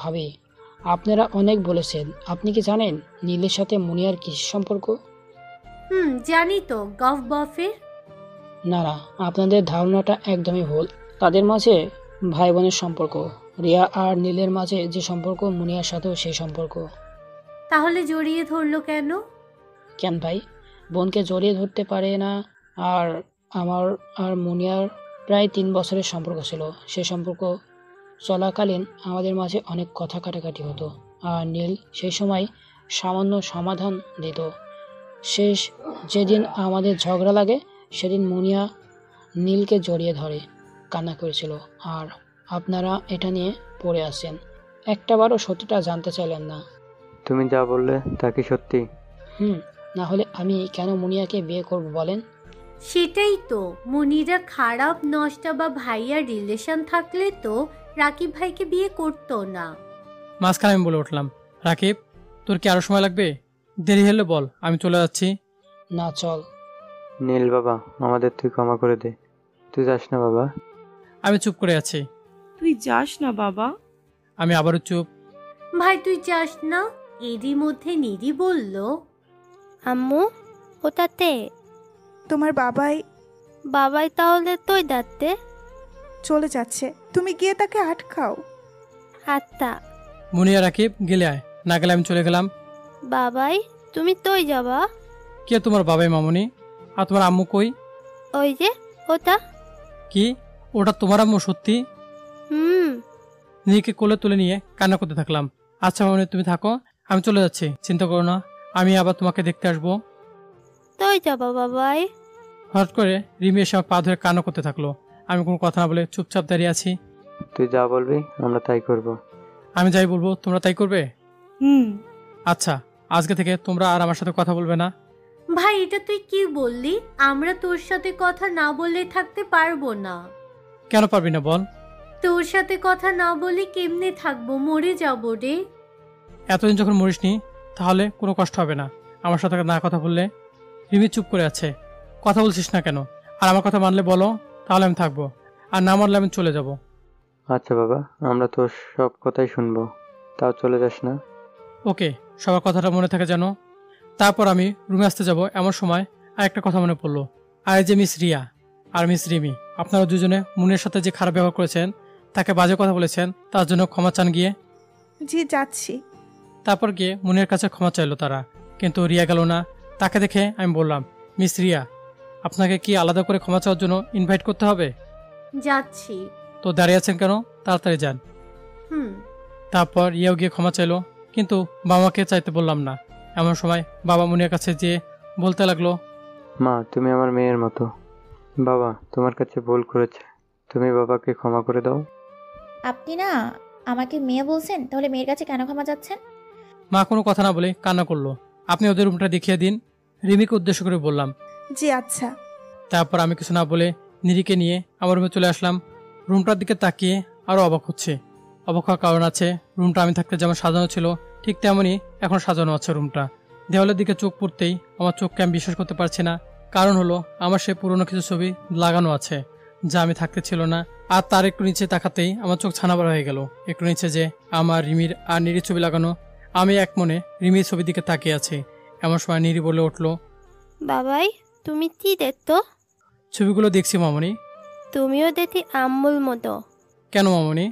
ভাবি, আপনারা অনেক বলেছেন, আপনি কি জানেন নীলের সাথে মুনিয়ার কি সম্পর্ক? জানি তো, গফ বফের। না না, আপনাদের ধারণাটা একদমই ভুল। তাদের মাঝে ভাই বোনের সম্পর্ক। রিয়া আর নীলের মাঝে যে সম্পর্ক, মুনিয়ার সাথেও সেই সম্পর্ক। তাহলে জড়িয়ে ধরলো কেন? কেন ভাই, বোনকে জড়িয়ে ধরতে পারে না? আর আমার আর মুনিয়ার প্রায় 3 বছরের সম্পর্ক ছিল। সে সম্পর্ক চলাকালীন আমাদের মাঝে অনেক কথা কাটাকাটি হতো, আর নীল সেই সময় সামান্য সমাধান দিত। শেষ যেদিন আমাদের ঝগড়া লাগে সেদিন মুনিয়া নীলকে জড়িয়ে ধরে কান্না করেছিল, আর আপনারা এটা নিয়ে পড়ে আছেন। একটাবারও সত্যটা জানতে চাইলেন না। তুমি যা বললে তা কি সত্যি? না হলে আমি কেন মুনিয়াকে বিয়ে করব বলেন? সেটাই তো, মুনিরা খারাপ নষ্টা বা ভাইয়ার রিলেশন থাকলে তো রাকিব ভাইকে বিয়ে করতো না। মাঝখানে আমি বলে উঠলাম, রাকিব তোর কি আরো সময় লাগবে? দেরি হলে বল, আমি চলে যাচ্ছি। না চল। নীল বাবা, আমাদের তুই ক্ষমা করে দে, তুই যাস না বাবা। আমি চুপ করে আছি। তুই যাস না বাবা। আমি আবারও চুপ। ভাই তুই যাস না। এরই মধ্যে নিরি বলল, আম্মু ওটাতে তোমার বাবাই তাহলে তুই দাঁতে চলে যাচ্ছে, তুমি গিয়ে তাকে আটকাও। আত্মা মুনিয়া রাকিব গেলে আয়, না গেলে আমি চলে গেলাম। বাবাই তুমি তুই যাবা? কে তোমার বাবাই মামুনি? আর তোমার আম্মু কই? ওই যে ওটা। কি ওটা তোমার আম্মু সত্যি? নিজেকে কোলে তুলে নিয়ে কান্না করতে থাকলাম। আচ্ছা মামুনি তুমি থাকো, আমি চলে যাচ্ছি, চিন্তা করো না, আমি আবার তোমাকে দেখতে আসবো। তুই যাবা বাবাই? হঠাৎ করে রিমি এসে আমার পা ধরে কান্না করতে থাকলো। আমি কোনো কথা না বলে চুপচাপ দাঁড়িয়ে আছি। তুই যা বলবি আমরা তাই করব। আমি যাই বলবো তোমরা তাই করবে? আচ্ছা, আজকে থেকে তোমরা আর আমার সাথে কথা বলবে না। ভাই এটা তুই কি বললি? আমরা তোর সাথে কথা না বলে থাকতে পারবো না। কেন পারবি না বল? তোর সাথে কথা না বলে কেমনে থাকবো, মরে যাবো রে। এতদিন যখন মরিসনি তাহলে কোনো কষ্ট হবে না আমার সাথে না কথা বললে। রিমি চুপ করে আছে, কথা বলছিস না কেন? আর আমার কথা মানলে বলো, তাহলে আমি থাকবো, আর না মানলে আমি চলে যাব। আচ্ছা বাবা, আমরা তোর সব কথাই শুনবো, তাও চলে যাস না। ওকে, সবার কথাটা মনে থাকে যেন। তারপর আমি রুমে আসতে যাব এমন সময় আর একটা কথা মনে পড়লো। আর এই যে মিস রিয়া আর মিস রিমি, আপনারা দুজনে মুনের সাথে যে খারাপ ব্যবহার করেছেন, তাকে বাজে কথা বলেছেন, তার জন্য ক্ষমা চান গিয়ে। জি যাচ্ছি। তারপর গিয়ে মুনের কাছে ক্ষমা চাইলো তারা, কিন্তু রিয়া গেল না। তাকে দেখে আমি বললাম, মিস রিয়া, আপনাকে কি আলাদা করে ক্ষমা চাওয়ার জন্য ইনভাইট করতে হবে? যাচ্ছি। তো দাঁড়িয়ে আছেন কেন? তাড়াতাড়ি যান। তারপর রিয়াও গিয়ে ক্ষমা চাইলো, কিন্তু বাবাকে চাইতে বললাম না। এমন সময় বাবা মুনিয়ার কাছে যেয়ে বলতে লাগলো, মা তুমি আমার মেয়ের মতো, বাবা তোমার কাছে ভুল করেছে, তুমি বাবাকে ক্ষমা করে দাও। আপনি না আমাকে মেয়ে বলছেন, তাহলে মেয়ের কাছে কেন ক্ষমা যাচ্ছেন? মা কোনো কথা না বলে কান্না করলো। আপনি ওদের রুমটা দেখিয়ে দিন, রিমিকে উদ্দেশ্য করে বললাম। জি আচ্ছা। তারপর আমি কিছু না বলে নিরিকে নিয়ে আমার রুমে চলে আসলাম। রুমটার দিকে তাকিয়ে আরো অবাক হচ্ছে। অবাক হওয়ার কারণ আছে, রুমটা আমি থাকতে যেমন সাজানো ছিল ঠিক তেমনই এখন সাজানো আছে রুমটা। দেওয়ালের দিকে চোখ পড়তেই আমার চোখকে আমি বিশ্বাস করতে পারছি না। কারণ হলো আমার সে পুরনো কিছু ছবি লাগানো আছে, যা আমি থাকতে ছিল না। আর তার একটু নিচে তাকাতেই আমার চোখ ছানাবড়া হয়ে গেল। একটু নিচে যে আমার রিমির আর নিরির ছবি লাগানো। আমি এক মনে রিমির ছবির দিকে তাকিয়ে আছি। এমন সময় নিরি বলে উঠলো, বাবাই তুমি কি দেখতো? ছবিগুলো দেখছি মামনি। তুমিও দেখি আম্মুর মতো। কেন মামনি?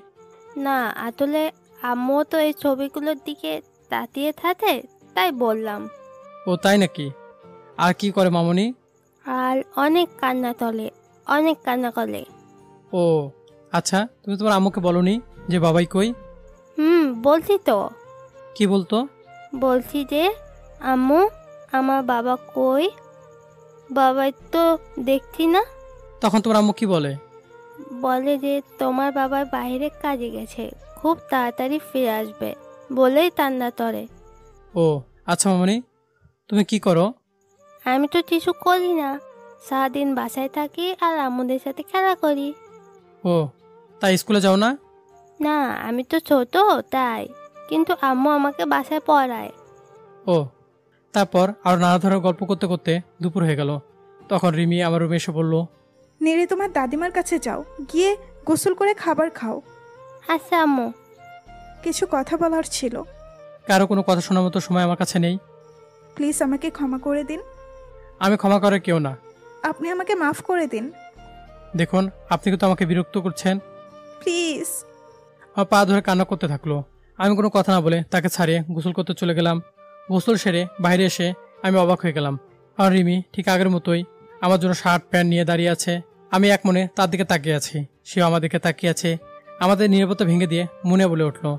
না আসলে আম্মু তো এই ছবিগুলোর দিকে তাকিয়ে থাকে, তাই বললাম। ও তাই নাকি? আর কি করে মামনি? আর অনেক কান্না তোলে, অনেক কান্না করে। ও আচ্ছা, তুমি তোমার আম্মুকে বলনি যে বাবাই কই? বলছি তো। কি বলতো? বলছি যে আম্মু আমার বাবা কই, বাবাই তো দেখছি না। তখন তোমার আম্মু কি বলে? বলে যে তোমার বাবা বাইরে কাজে গেছে, খুব তাড়াতাড়ি ফিরে আসবে বলেই কান্না তোলে। ও আচ্ছা মামনি, তুমি কি করো? আমি তো কিছু করি না, সারাদিন বাসায় থাকি আর আম্মুদের সাথে খেলা করি। ও তাই স্কুলে যাও না? না আমি তো ছোট তাই, কিন্তু আম্মু আমাকে বাসায় পড়ায়। ও তারপর আর নানা ধরনের গল্প করতে করতে দুপুর হয়ে গেল। তখন রিমি আমার রুমে এসে বলল, নিরি তোমার দাদিমার কাছে যাও, গিয়ে গোসল করে খাবার খাও। আচ্ছা আম্মু। কিছু কথা বলার ছিল। কারো কোনো কথা শোনার মতো সময় আমার কাছে নেই। প্লিজ আমাকে ক্ষমা করে দিন। আমি ক্ষমা করে কেউ না। আপনি আমাকে মাফ করে দিন। দেখুন আপনি কিন্তু আমাকে বিরক্ত করছেন। প্লিজ। আমার পা ধরে কান্না করতে থাকলো। আমি কোনো কথা না বলে তাকে ছাড়িয়ে গোসল করতে চলে গেলাম। গোসল সেরে বাইরে এসে আমি অবাক হয়ে গেলাম। আর রিমি ঠিক আগের মতোই আমার জন্য শার্ট প্যান্ট নিয়ে দাঁড়িয়ে আছে। আমি এক মনে তার দিকে তাকিয়ে আছি, সেও আমার দিকে তাকিয়ে আছে। আমাদের নিরাপত্তা ভেঙে দিয়ে মুনিয়া বলে উঠলো,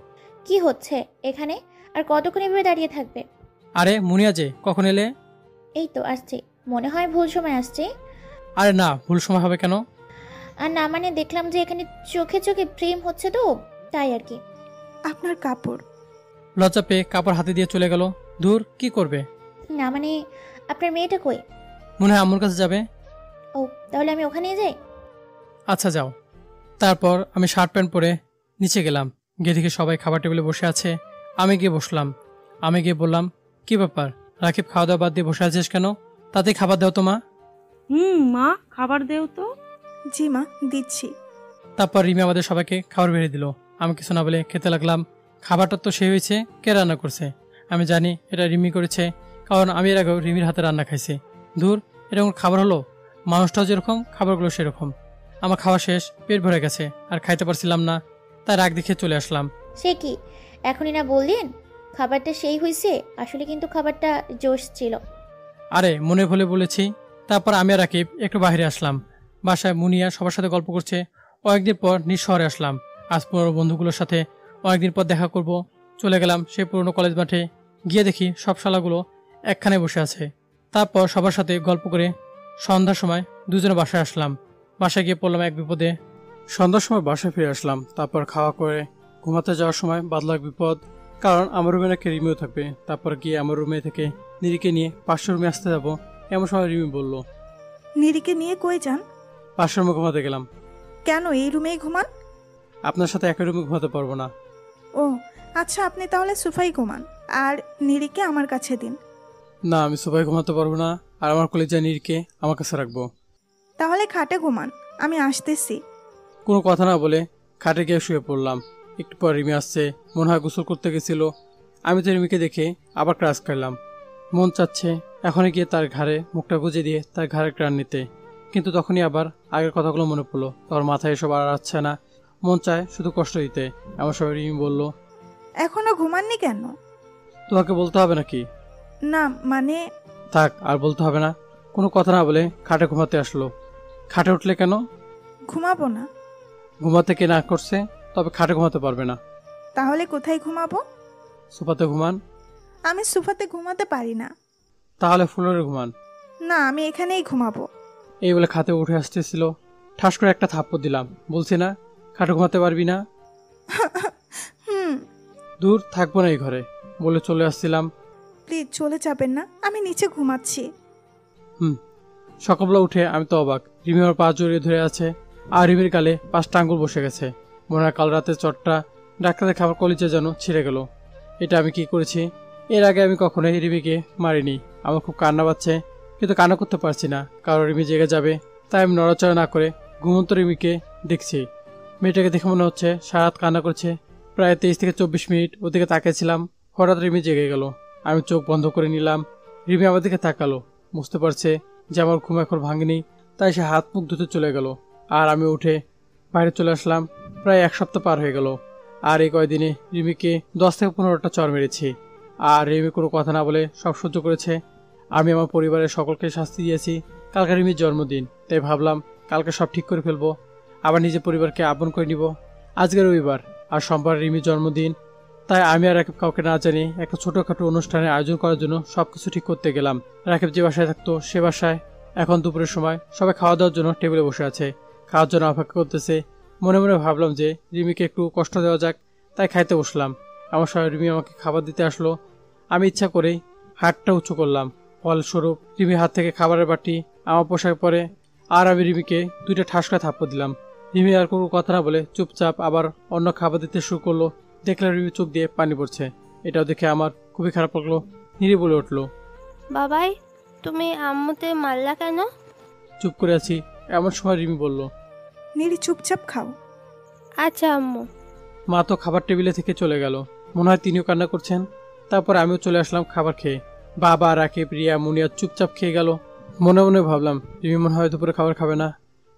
কি হচ্ছে এখানে? আর কতক্ষণ এভাবে দাঁড়িয়ে থাকবে? আরে মুনিয়া যে কখন এলে? এই তো আসছি, মনে হয় ভুল সময় আসছে। আরে না, ভুল সময় হবে কেন? আর না মানে দেখলাম যে এখানে চোখে চোখে প্রেম হচ্ছে তো তাই আর কি। আপনার কাপড়। লজ্জা পেয়ে কাপড় হাতে দিয়ে চলে গেল। দূর, কি করবে? না মানে আপনার মেয়েটা কই? মনে হয় আম্মুর কাছে যাবে। ও তাহলে আমি ওখানেই যাই। আচ্ছা যাও। তারপর আমি শার্ট প্যান্ট পরে নিচে গেলাম। গিয়ে দেখি সবাই খাবার টেবিলে বসে আছে। আমি গিয়ে বসলাম। আমি গিয়ে বললাম, কি ব্যাপার রাকিব, খাওয়া দাওয়া বাদ দিয়ে বসে আছিস কেন? তাতে খাবার দাও তো মা। মা খাবার দেও তো। জি মা দিচ্ছি। তারপর রিমি আমাদের সবাইকে খাবার বেড়ে দিল। আমি কিছু না বলে খেতে লাগলাম। খাবারটা তো সে হয়েছে, কে রান্না করছে? আমি জানি এটা রিমি করেছে, কারণ আমি এর আগেও রিমির হাতে রান্না খাইছি। ধুর, এরকম খাবার হলো? মানুষটাও যেরকম, খাবারগুলো সেরকম। আমার খাওয়া শেষ, পেট ভরে গেছে, আর খাইতে পারছিলাম না, তাই রাগ দেখে চলে আসলাম। সে কি এখনই না বললেন খাবারটা সেই হয়েছে? আসলে কিন্তু খাবারটা জোশ ছিল। আরে মনে ভুলে বলেছি। তারপর আমি আর রাকিব একটু বাইরে আসলাম। বাসায় মুনিয়া সবার সাথে গল্প করছে। অনেকদিন পর নিজ শহরে আসলাম। আজ পুরনো বন্ধুগুলোর সাথে অনেকদিন পর দেখা করব। চলে গেলাম সেই পুরনো কলেজ মাঠে। গিয়ে দেখি সব শালাগুলো একখানে বসে আছে। তারপর সবার সাথে গল্প করে সন্ধ্যার সময় দুজনে বাসায় আসলাম। বাসায় গিয়ে পড়লাম এক বিপদে। সন্ধ্যার সময় বাসায় ফিরে আসলাম। তারপর খাওয়া করে ঘুমাতে যাওয়ার সময় বাদল এক বিপদ, কারণ আমার রুমে নাকি রিমিও থাকবে। তারপর গিয়ে আমার রুমে থেকে নিরিকে নিয়ে পাশের রুমে আসতে যাব। এমন সময় রিমি বলল, নিরিকে নিয়ে কই যান? পাশের রুমে ঘুমাতে গেলাম। কেন এই রুমেই ঘুমান? আপনার সাথে একই রুমে ঘুমাতে পারবো না। ও আচ্ছা, আপনি তাহলে সোফাই ঘুমান আর নিরিকে আমার কাছে দিন। না, আমি সোফায় ঘুমাতে পারবো না, আর আমার কলেজে নিরিকে আমার কাছে রাখবো। তাহলে খাটে ঘুমান, আমি আসতেছি। কোনো কথা না বলে খাটে গিয়ে শুয়ে পড়লাম। একটু পর রিমি আসছে, মনে হয় গোসল করতে গেছিল। আমি তো রিমিকে দেখে আবার ক্রাশ খাইলাম। মন চাচ্ছে এখনই গিয়ে তার ঘাড়ে মুখটা গুজে দিয়ে তার ঘাড়ের গ্রান নিতে, কিন্তু তখনই আবার আগের কথাগুলো মনে পড়লো। তোর মাথায় এসব আর আসছে না, মন চায় শুধু কষ্ট দিতে। এমন সময় রিমি বলল, এখনো ঘুমাননি কেন? তোমাকে বলতে হবে নাকি? না মানে। থাক, আর বলতে হবে না। কোনো কথা না বলে খাটে ঘুমাতে আসলো। খাটে উঠলে কেন? ঘুমাবো না। ঘুমাতে কে না করছে? তবে খাটে ঘুমাতে পারবে না। তাহলে কোথায় ঘুমাবো? সোফাতে ঘুমান। আমি সোফাতে ঘুমাতে পারি না। তাহলে ফ্লোরে ঘুমান। না, আমি এখানেই ঘুমাবো। এই বলে খাতে উঠে আসতেছিল, ঠাস করে একটা থাপ্পড় দিলাম। বলছি না খাটে ঘুমাতে পারবি না? দূর থাকবো না এই ঘরে বলে চলে আসছিলাম। প্লিজ চলে যাবেন না, আমি নিচে ঘুমাচ্ছি। সকালবেলা উঠে আমি তো অবাক। রিমি আমার পা জড়িয়ে ধরে আছে, আর রিমির গালে 5টা আঙ্গুল বসে গেছে। মনে হয় কাল রাতে চটটা ডাক্তারের খাবার কলিজা যেন ছিঁড়ে গেল। এটা আমি কি করেছি? এর আগে আমি কখনোই রিমিকে মারিনি। আমার খুব কান্না পাচ্ছে, কিন্তু কান্না করতে পারছি না, কারণ রিমি জেগে যাবে। তাই আমি নড়াচড়া না করে ঘুমন্ত রিমিকে দেখছি। মেয়েটাকে দেখে মনে হচ্ছে সারা রাত কান্না করছে। প্রায় 23 থেকে 24 মিনিট ওদিকে তাকিয়েছিলাম। হঠাৎ রিমি জেগে গেল। আমি চোখ বন্ধ করে নিলাম। রিমি আমার দিকে তাকালো, বুঝতে পারছে যে আমার ঘুম এখন ভাঙেনি, তাই সে হাত মুখ ধুতে চলে গেল। আর আমি উঠে বাইরে চলে আসলাম। প্রায় 1 সপ্তাহ পার হয়ে গেল। আর এই কয়দিনে রিমিকে 10 থেকে 15টা চর মেরেছি। আর রিমি কোনো কথা না বলে সব সহ্য করেছে। আমি আমার পরিবারের সকলকে শাস্তি দিয়েছি। কালকে রিমির জন্মদিন, তাই ভাবলাম কালকে সব ঠিক করে ফেলবো, আবার নিজের পরিবারকে আপন করে নিব। আজকে রবিবার আর সোমবার রিমির জন্মদিন, তাই আমি আর রাকিব কাউকে না জানি একটা ছোটখাটো অনুষ্ঠানের আয়োজন করার জন্য সবকিছু ঠিক করতে গেলাম। রাকিব যে বাসায় থাকতো সে বাসায় এখন দুপুরের সময় সবাই খাওয়া দাওয়ার জন্য টেবিলে বসে আছে, খাওয়ার জন্য অপেক্ষা করতেছে। মনে মনে ভাবলাম যে রিমিকে একটু কষ্ট দেওয়া যাক, তাই খাইতে বসলাম। আমার সময় রিমি আমাকে খাবার দিতে আসলো। আমি ইচ্ছা করেই হাতটা উঁচু করলাম। ফলস্বরূপ রিমির হাত থেকে খাবারের বাটি আমার পোশাক পরে, আর আমি রিমিকে 2টা ঠাসকা থাপ্পড় দিলাম। রিমি আর কোনো কথা না বলে চুপচাপ আবার অন্য খাবার দিতে শুরু করলো। দেখলাম রিমি চোখ দিয়ে পানি পড়ছে। এটাও দেখে আমার খুবই খারাপ লাগলো। নিরি বলে উঠলো, বাবাই তুমি আম্মুতে মারলা কেন? চুপ করে আছি। এমন সময় রিমি বলল, নিরি চুপচাপ খাও। আচ্ছা আম্মু। মা তো খাবার টেবিলে থেকে চলে গেল। মনে হয় তিনিও কান্না করছেন। তারপর আমিও চলে আসলাম খাবার খেয়ে। বাবা, রাকিব, রিয়া, মুনিয়া চুপচাপ খেয়ে গেল। মনে মনে ভাবলাম রিমি মনে হয় দুপুরে খাবার খাবে না।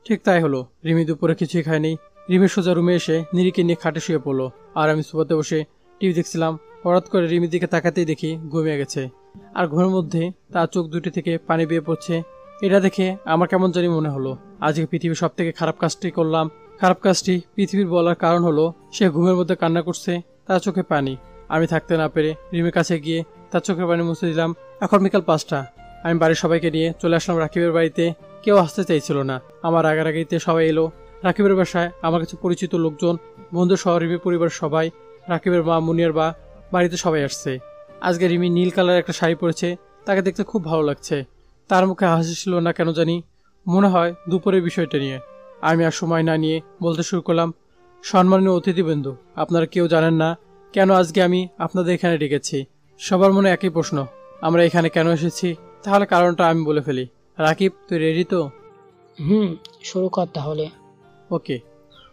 ঠিক তাই হলো। রিমি দুপুরে কিছুই খায়নি। রিমি সোজা রুমে এসে নিরিকে নিয়ে খাটে শুয়ে পড়লো, আর আমি সোফাতে বসে টিভি দেখছিলাম। হঠাৎ করে রিমির দিকে তাকাতেই দেখি ঘুমিয়ে গেছে, আর ঘুমের মধ্যে তার চোখ দুটি থেকে পানি বেয়ে পড়ছে। এটা দেখে আমার কেমন জানি মনে হলো আজকে পৃথিবীর সব থেকে খারাপ কাজটি করলাম। খারাপ কাজটি পৃথিবীর বলার কারণ হলো সে ঘুমের মধ্যে কান্না করছে, তার চোখে পানি। আমি থাকতে না পেরে রিমির কাছে গিয়ে তার চোখের পানি মুছে দিলাম। এখন বিকাল 5টা। আমি বাড়ির সবাইকে নিয়ে চলে আসলাম রাকিবের বাড়িতে। কেউ আসতে চাইছিল না। আমার রাগারাগিতে সবাই এলো। রাকিবের বাসায় আমার কাছে পরিচিত লোকজন, বন্ধু সহ রিমির পরিবারের সবাই, রাকিবের মা, মুনিয়ার বা বাড়িতে সবাই আসছে। আজকে রিমি নীল কালার একটা শাড়ি পরেছে, তাকে দেখতে খুব ভালো লাগছে। তার মুখে হাসি ছিল না কেন জানি, মনে হয় দুপুরের বিষয়টা নিয়ে। আমি আর সময় না নিয়ে বলতে শুরু করলাম, সম্মানীয় অতিথিবৃন্দ, আপনারা কেউ জানেন না কেন আজকে আমি আপনাদের এখানে ডেকেছি। সবার মনে একই প্রশ্ন, আমরা এখানে কেন এসেছি? তাহলে কারণটা আমি বলে ফেলি। রাকিব, তুই রেডি তো? শুরু কর তাহলে। ওকে।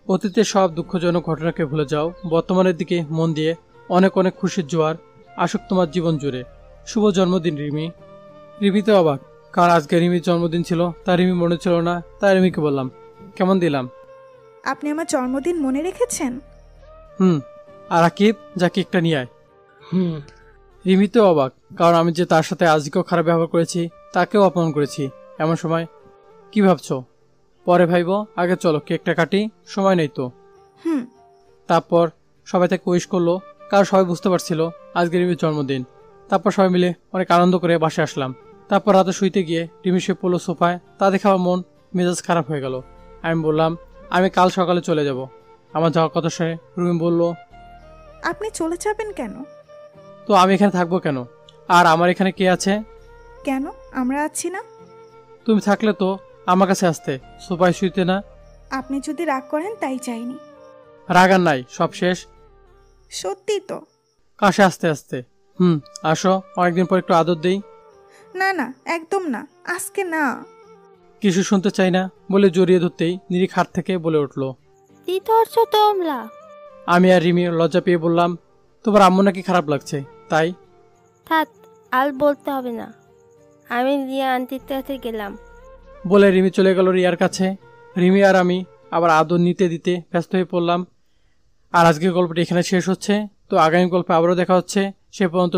অতীতের সব দুঃখজনক ঘটনাকে ভুলে যাও, বর্তমানের দিকে মন দিয়ে অনেক অনেক খুশির জোয়ার আসুক তোমার জীবন জুড়ে। শুভ জন্মদিন রিমি। রিমি তো অবাক, কারণ আজকে রিমির জন্মদিন ছিল। তার রিমি মনে ছিল না, তাই রিমিকে বললাম, কেমন দিলাম? আপনি আমার জন্মদিন মনে রেখেছেন? আর রাকিব, যা কেকটা নিয়ে আয়। রিমি তো অবাক, কারণ আমি যে তার সাথে আজকেও খারাপ ব্যবহার করেছি, তাকেও অপমান করেছি। এমন সময় কি ভাবছো? পরে ভাইব, আগে চলো কেকটা কাটি, সময় নেই তো। তারপর সবাই তাকে উইশ করলো, কারণ সবাই বুঝতে পারছিল আজকে রিমির জন্মদিন। তারপর সবাই মিলে অনেক আনন্দ করে বাসে আসলাম। তারপর রাতে শুইতে গিয়ে রিমি শুয়ে পড়লো সোফায়। তা দেখে আমার মন মেজাজ খারাপ হয়ে গেল। আমি বললাম, আমি কাল সকালে চলে যাব। আমার যাওয়ার কথা শুনে রুমি বলল, আপনি চলে যাবেন কেন? তো আমি এখানে থাকবো কেন? আর আমার এখানে কে আছে? কেন আমরা আছি না? তুমি থাকলে তো আমার কাছে আসতে, সোফায় শুইতে না। আপনি যদি রাগ করেন তাই চাইনি। রাগ আর নাই, সব শেষ। সত্যি তো। কাছে আসতে আসতে। আসো, অনেকদিন পর একটু আদর দেই। না না, একদম না, আজকে না। কিছু শুনতে চাই না বলে জড়িয়ে ধরতেই নিরি খাট থেকে বলে উঠলো, কি ধরছো তোমরা? আমি আর রিমি লজ্জা পেয়ে বললাম, তোমার আম্মু নাকি খারাপ লাগছে তাই? থাক, আর বলতে হবে না, আমি রিয়া আন্টির কাছে গেলাম। বলে রিমি চলে গেল রিয়ার কাছে। রিমি আর আমি আবার আদর নিতে দিতে ব্যস্ত হয়ে পড়লাম। আর আজকের গল্পটি এখানে শেষ হচ্ছে। তো আগামী গল্পে আবারও দেখা হচ্ছে। সে পর্যন্ত